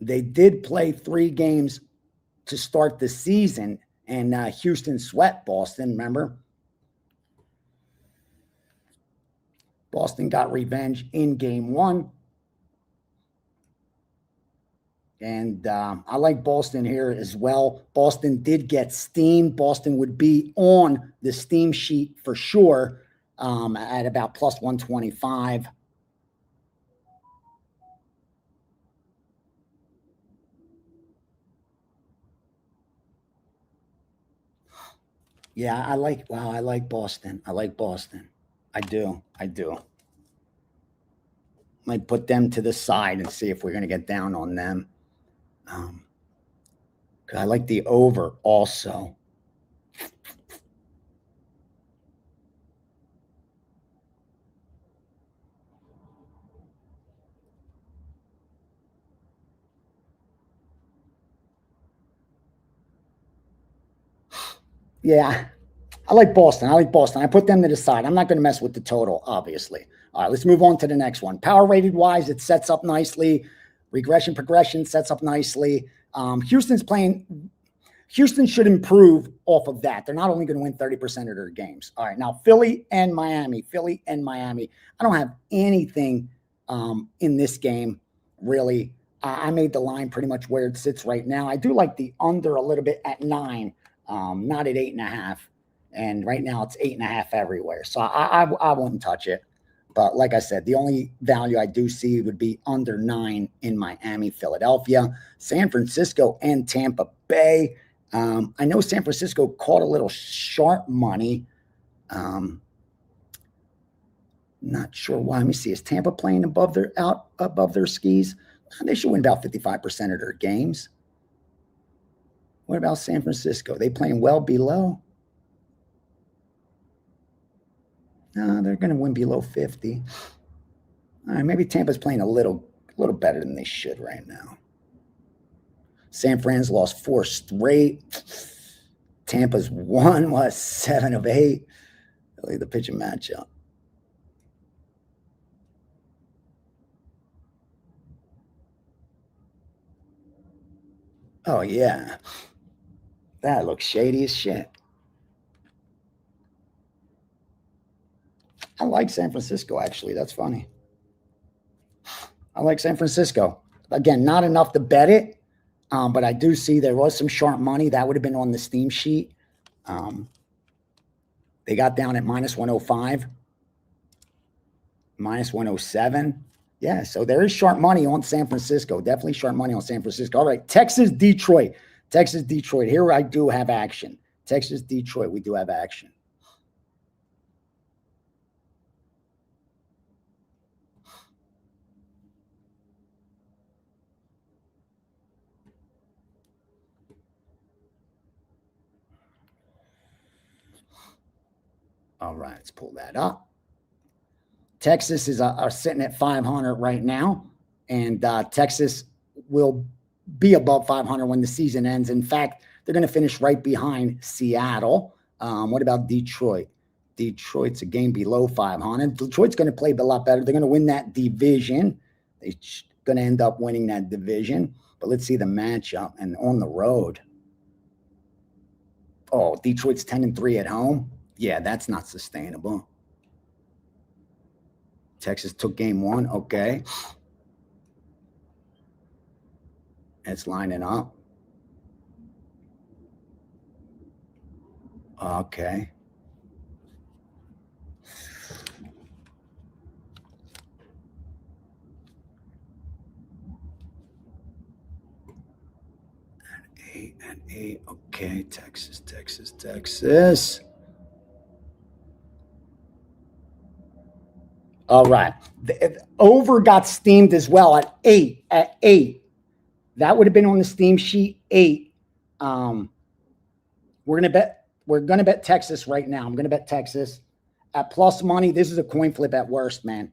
They did play 3 games to start the season, and Houston swept Boston, remember? Boston got revenge in game 1. And I like Boston here as well. Boston did get steamed. Boston would be on the steam sheet for sure at about plus 125. Yeah, I like Boston. I like Boston. I do. Might put them to the side and see if we're going to get down on them. I like the over also. Yeah, I like Boston. I put them to the side. I'm not going to mess with the total, obviously. All right, let's move on to the next one. Power rated wise, it sets up nicely. Regression progression sets up nicely. Houston should improve off of that. They're not only going to win 30% of their games. All right, now Philly and Miami. I don't have anything in this game, really. I made the line pretty much where it sits right now. I do like the under a little bit at 9, not at 8.5. And right now it's 8.5 everywhere. So I wouldn't touch it. But like I said, the only value I do see would be under 9 in Miami, Philadelphia, San Francisco, and Tampa Bay. I know San Francisco caught a little sharp money. Not sure why. Let me see. Is Tampa playing above their skis? They should win about 55% of their games. What about San Francisco? They playing well below? No, they're going to win below 50. All right, maybe Tampa's playing a little better than they should right now. San Fran's lost 4 straight. Tampa's won 7 of 8. Look at the pitching matchup. Oh yeah, that looks shady as shit. I like San Francisco, actually. That's funny. I like San Francisco. Again, not enough to bet it, but I do see there was some sharp money. That would have been on the Steam sheet. They got down at minus 105, minus 107. Yeah, so there is sharp money on San Francisco. Definitely sharp money on San Francisco. All right, Texas, Detroit. Here I do have action. Texas, Detroit, we do have action. All right, let's pull that up. Texas are sitting at 500 right now, and Texas will be above 500 when the season ends. In fact, they're going to finish right behind Seattle. What about Detroit? Detroit's a game below 500. Detroit's going to play a lot better. They're going to win that division. They going to end up winning that division. But let's see the matchup. And on the road, oh, Detroit's 10-3 at home. Yeah, that's not sustainable. Texas took game 1. Okay. It's lining up. Okay. And 8. Okay, Texas. All right. The over got steamed as well at 8. That would have been on the steam sheet 8. We're gonna bet Texas right now. I'm gonna bet Texas at plus money. This is a coin flip at worst, man.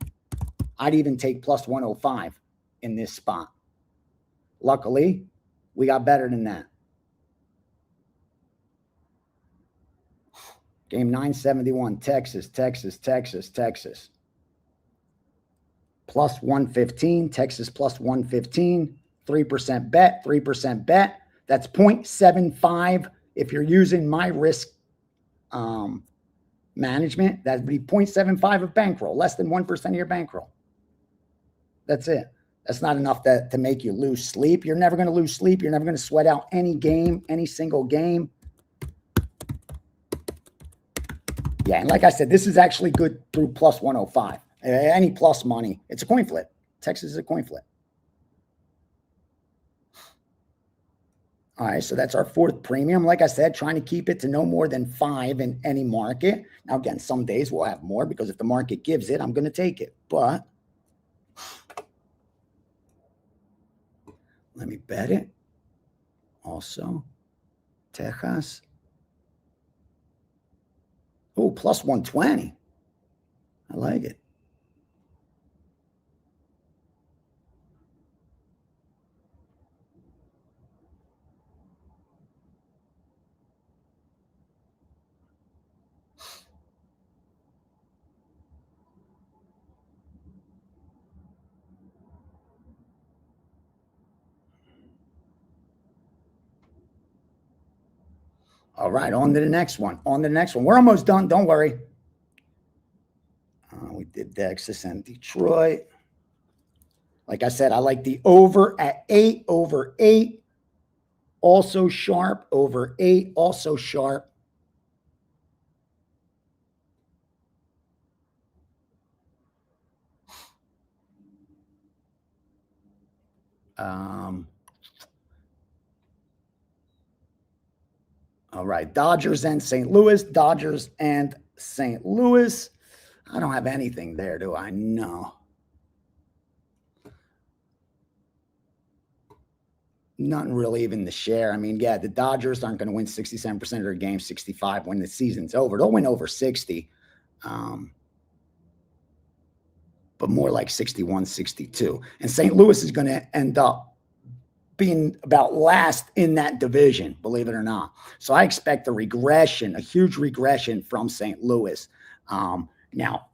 I'd even take plus 105 in this spot. Luckily, we got better than that. Game 971, Texas. Plus 115, Texas plus 115, 3% bet. That's 0.75. If you're using my risk management, that'd be 0.75 of bankroll, less than 1% of your bankroll. That's it. That's not enough to make you lose sleep. You're never going to lose sleep. You're never going to sweat out any game, any single game. Yeah, and like I said, this is actually good through plus 105. Any plus money. It's a coin flip. Texas is a coin flip. All right, so that's our 4th premium. Like I said, trying to keep it to no more than 5 in any market. Now, again, some days we'll have more because if the market gives it, I'm going to take it. But let me bet it. Also, Texas. Oh, plus 120. I like it. All right, on to the next one. We're almost done. Don't worry. We did Texas and Detroit. Like I said, I like the over at 8, over 8. Also sharp, over 8, also sharp. All right, Dodgers and St. Louis. I don't have anything there, do I? No. Nothing really even to share. I mean, yeah, the Dodgers aren't going to win 67% of their games, 65 when the season's over. They'll win over 60, but more like 61, 62. And St. Louis is going to end up being about last in that division, believe it or not. So I expect a huge regression from St. Louis. Now,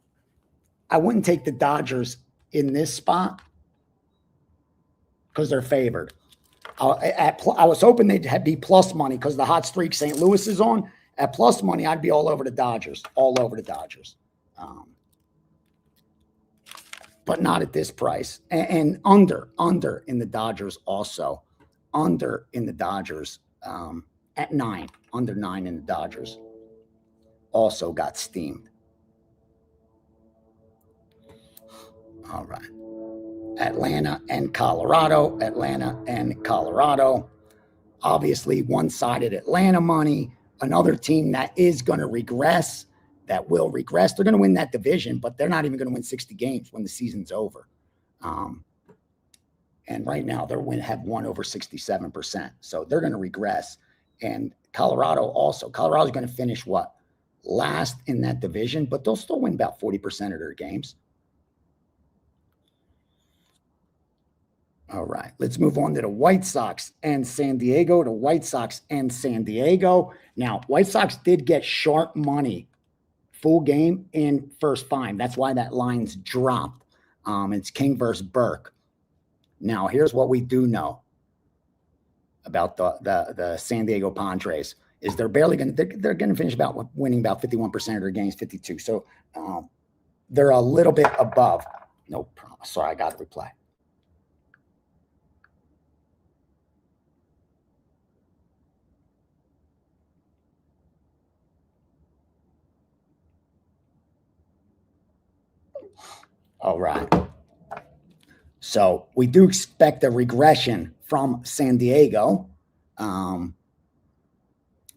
I wouldn't take the Dodgers in this spot because they're favored. I was hoping they'd be plus money because the hot streak St. Louis is on. At plus money, I'd be all over the Dodgers. But not at this price. And under in the Dodgers also. Under in the Dodgers at 9. Under 9 in the Dodgers. Also got steamed. All right. Atlanta and Colorado. Obviously, one-sided Atlanta money. Another team that is going to regress. That will regress. They're going to win that division, but they're not even going to win 60 games when the season's over. And right now, have won over 67%. So they're going to regress. And Colorado's going to finish what? Last in that division, but they'll still win about 40% of their games. All right, let's move on to the White Sox and San Diego. Now, White Sox did get sharp money full game in first 5. That's why that line's dropped. It's King versus Burke. Now, here's what we do know about the San Diego Padres is they're going to finish about winning about 51% of their games, 52. So they're a little bit above. No problem. Sorry, I got to reply. All right. So we do expect a regression from San Diego.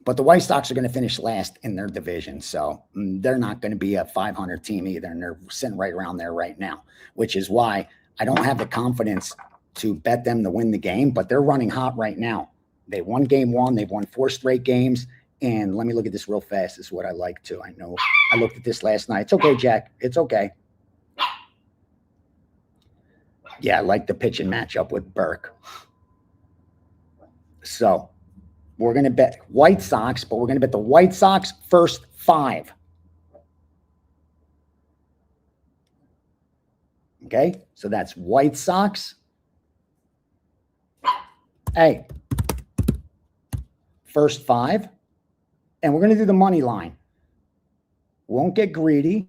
But the White Sox are going to finish last in their division. So they're not going to be a 500 team either. And they're sitting right around there right now, which is why I don't have the confidence to bet them to win the game, but they're running hot right now. They won game one. They've won 4 straight games. And let me look at this real fast. This is what I like to. I know I looked at this last night. It's okay, Jack. It's okay. Yeah, I like the pitch and matchup with Burke. So we're going to bet White Sox, but we're going to bet the White Sox first 5. Okay, so that's White Sox. Hey, first 5. And we're going to do the money line. Won't get greedy.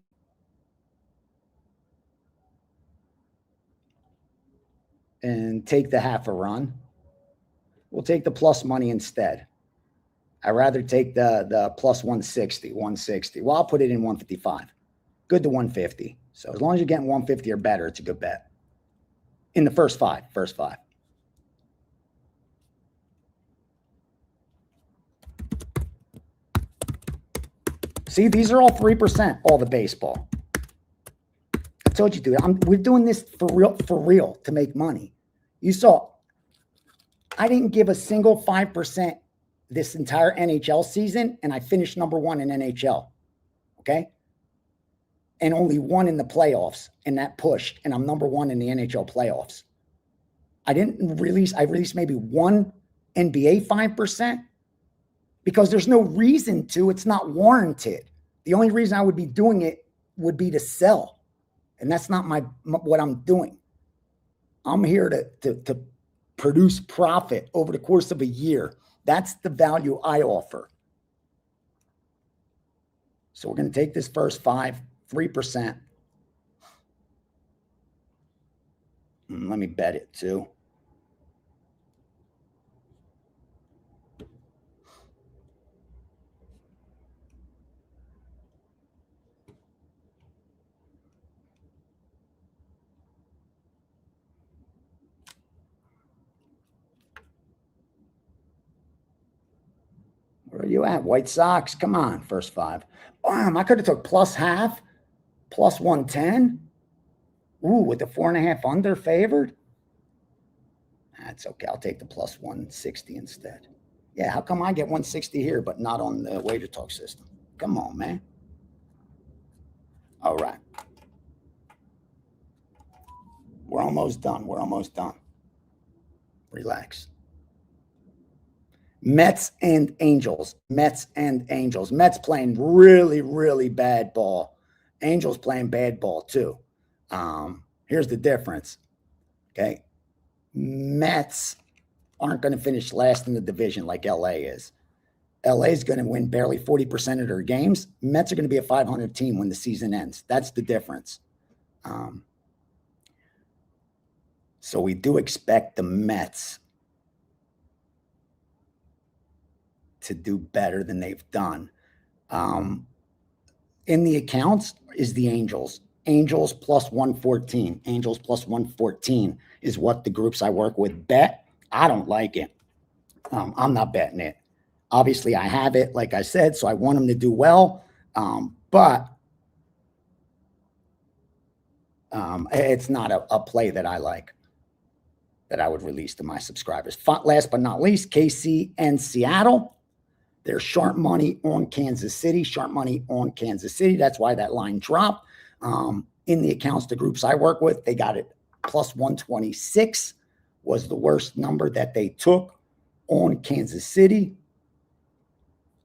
And take the half a run. We'll take the plus money instead. I'd rather take the plus 160. Well, I'll put it in 155. Good to 150. So as long as you're getting 150 or better, it's a good bet. In the first 5. See, these are all 3%, all the baseball. I told you, dude, we're doing this for real to make money. You saw, I didn't give a single 5% this entire NHL season, and I finished number 1 in NHL. Okay? And only 1 in the playoffs, and that pushed, and I'm number 1 in the NHL playoffs. I released maybe 1 NBA 5% because there's no reason to. It's not warranted. The only reason I would be doing it would be to sell. And that's not what I'm doing. I'm here to produce profit over the course of a year. That's the value I offer. So we're going to take this first 5, 3%. Let me bet it too. Where are you at? White Sox. Come on, first 5. I could have took plus half, plus 110. Ooh, with the 4.5 under favored. That's okay. I'll take the plus 160 instead. Yeah, how come I get 160 here, but not on the Wager Talk system? Come on, man. All right. We're almost done. Relax. Mets and Angels. Mets playing really, really bad ball. Angels playing bad ball too. Here's the difference. Okay. Mets aren't going to finish last in the division like LA is. LA is going to win barely 40% of their games. Mets are going to be a 500 team when the season ends. That's the difference. So we do expect the Mets to do better than they've done. In the accounts is the Angels. Angels plus 114. Angels plus 114 is what the groups I work with bet. I don't like it. I'm not betting it. Obviously, I have it, like I said, so I want them to do well. But it's not a play that I like, that I would release to my subscribers. Last but not least, KC and Seattle. They're sharp money on Kansas City. That's why that line dropped. In the accounts, the groups I work with, they got it plus 126 was the worst number that they took on Kansas City.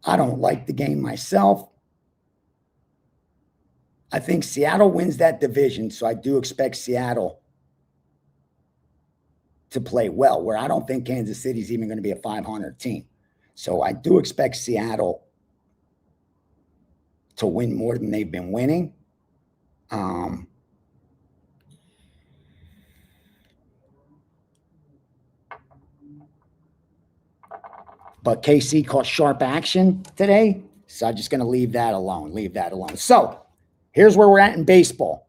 I don't like the game myself. I think Seattle wins that division, so I do expect Seattle to play well, where I don't think Kansas City is even going to be a 500 team. So I do expect Seattle to win more than they've been winning. But KC caught sharp action today, so I'm just going to leave that alone. So here's where we're at in baseball.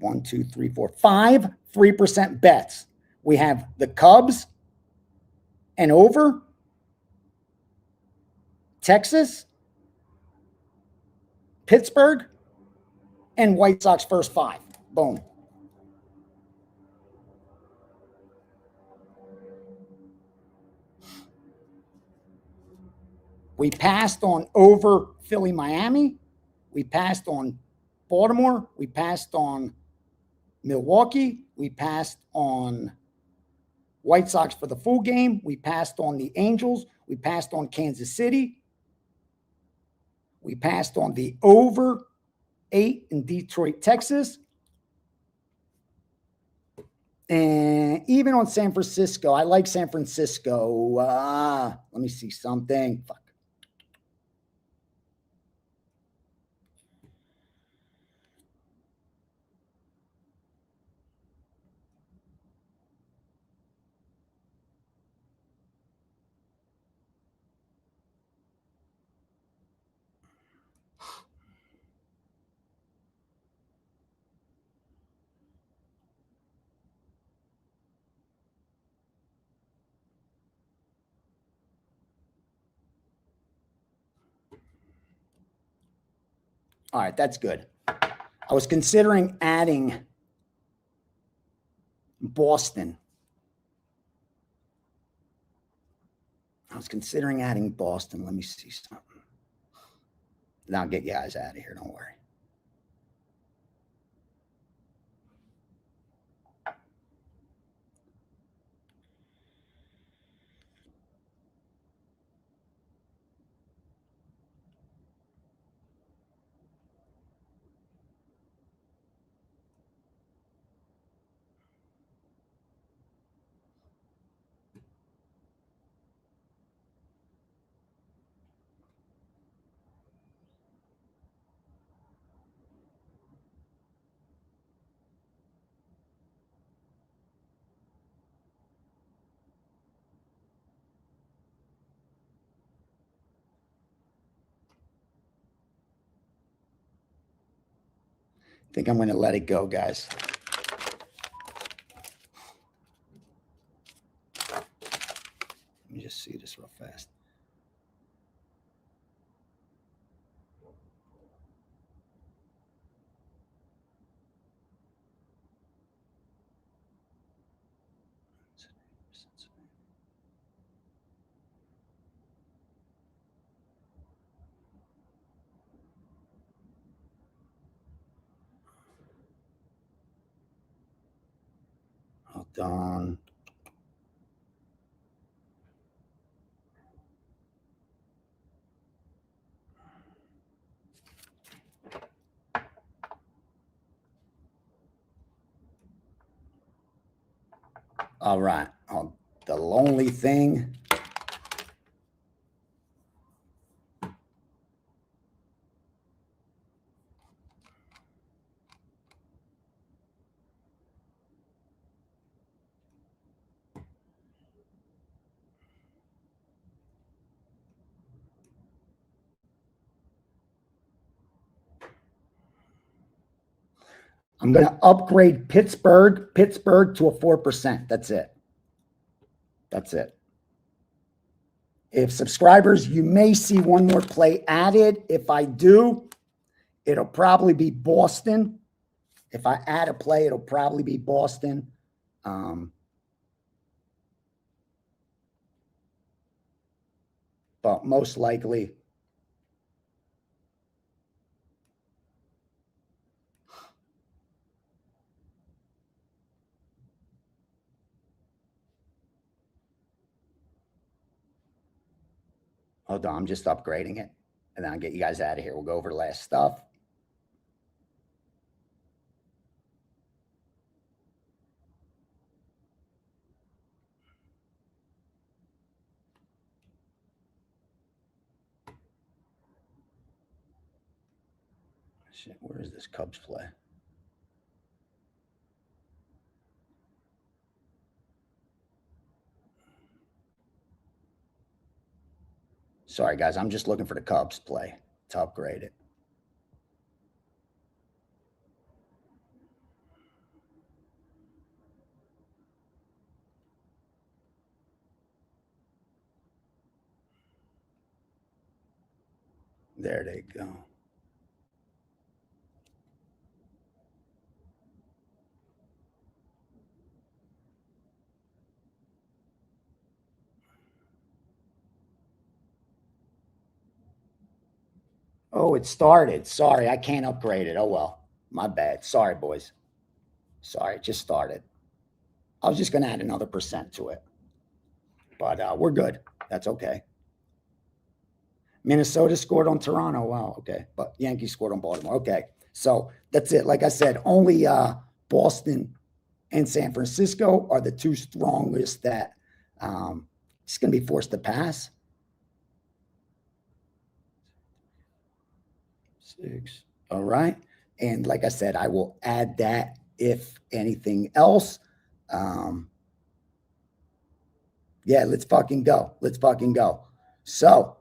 1, 2, 3, 4, 5 3% bets. We have the Cubs and over, Texas, Pittsburgh, and White Sox first 5. Boom. We passed on over Philly, Miami. We passed on Baltimore. We passed on Milwaukee. We passed on White Sox for the full game. We passed on the Angels. We passed on Kansas City. We passed on the over 8 in Detroit, Texas. And even on San Francisco, I like San Francisco. Let me see something. Fuck. All right, that's good. I was considering adding Boston. Let me see something. Then I'll get you guys out of here. Don't worry. I think I'm going to let it go, guys. Let me just see this real fast. Hold on. All right. The lonely thing. I'm going to upgrade Pittsburgh to a 4%. That's it. If subscribers, you may see one more play added. If I do, it'll probably be Boston. If I add a play, it'll probably be Boston. But most likely, hold on, I'm just upgrading it. And then I'll get you guys out of here. We'll go over the last stuff. Shit, where is this Cubs play? Sorry, guys. I'm just looking for the Cubs play to upgrade it. There they go. Oh, it started. Sorry, I can't upgrade it. Oh, well. My bad. Sorry, boys. Sorry, it just started. I was just going to add another % to it. But we're good. That's okay. Minnesota scored on Toronto. Wow, okay. But Yankees scored on Baltimore. Okay. So that's it. Like I said, only Boston and San Francisco are the two strongest that it's going to be forced to pass. 6. All right. And like I said, I will add that if anything else. Yeah, let's fucking go. Let's fucking go. So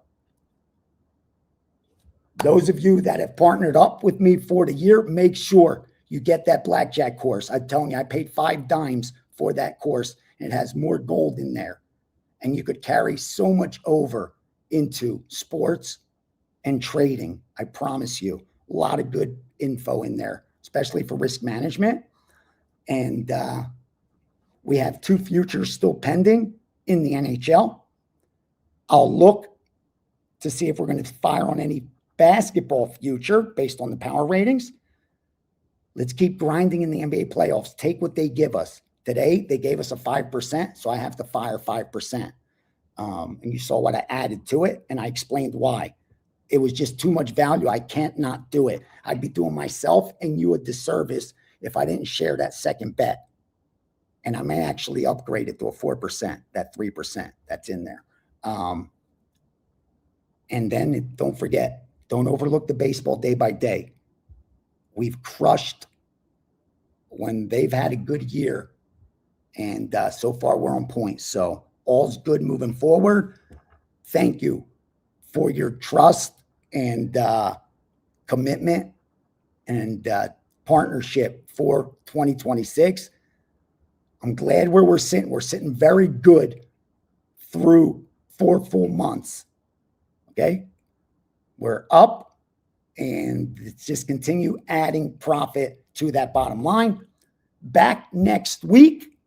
those of you that have partnered up with me for the year, make sure you get that blackjack course. I'm telling you, I paid 5 dimes for that course, and it has more gold in there. And you could carry so much over into sports and trading. I promise you, a lot of good info in there, especially for risk management. And we have 2 futures still pending in the NHL. I'll look to see if we're going to fire on any basketball future based on the power ratings. Let's keep grinding in the NBA playoffs. Take what they give us. Today, they gave us a 5%, so I have to fire 5%. And you saw what I added to it, and I explained why. It was just too much value. I can't not do it. I'd be doing myself and you a disservice if I didn't share that second bet. And I may actually upgrade it to a 4%, that 3% that's in there. And then don't forget, don't overlook the baseball day by day. We've crushed when they've had a good year. And so far we're on point. So all's good moving forward. Thank you for your trust and commitment and partnership for 2026. I'm glad where we're sitting. We're sitting very good through 4 full months. Okay. We're up, and let's just continue adding profit to that bottom line. Back next week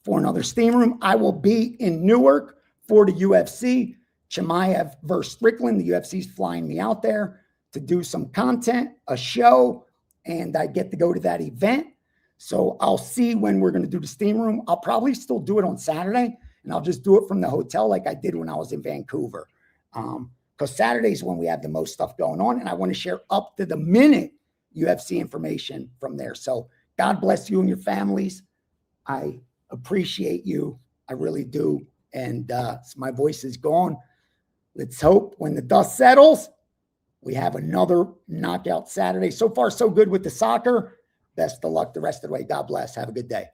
for another Steam Room. I will be in Newark for the UFC. Chimaev versus Strickland. The UFC's flying me out there to do some content, a show, and I get to go to that event. So I'll see when we're going to do the Steam Room. I'll probably still do it on Saturday, and I'll just do it from the hotel like I did when I was in Vancouver. Because Saturday is when we have the most stuff going on, and I want to share up to the minute UFC information from there. So God bless you and your families. I appreciate you. I really do. And my voice is gone. Let's hope when the dust settles, we have another knockout Saturday. So far, so good with the soccer. Best of luck the rest of the way. God bless. Have a good day.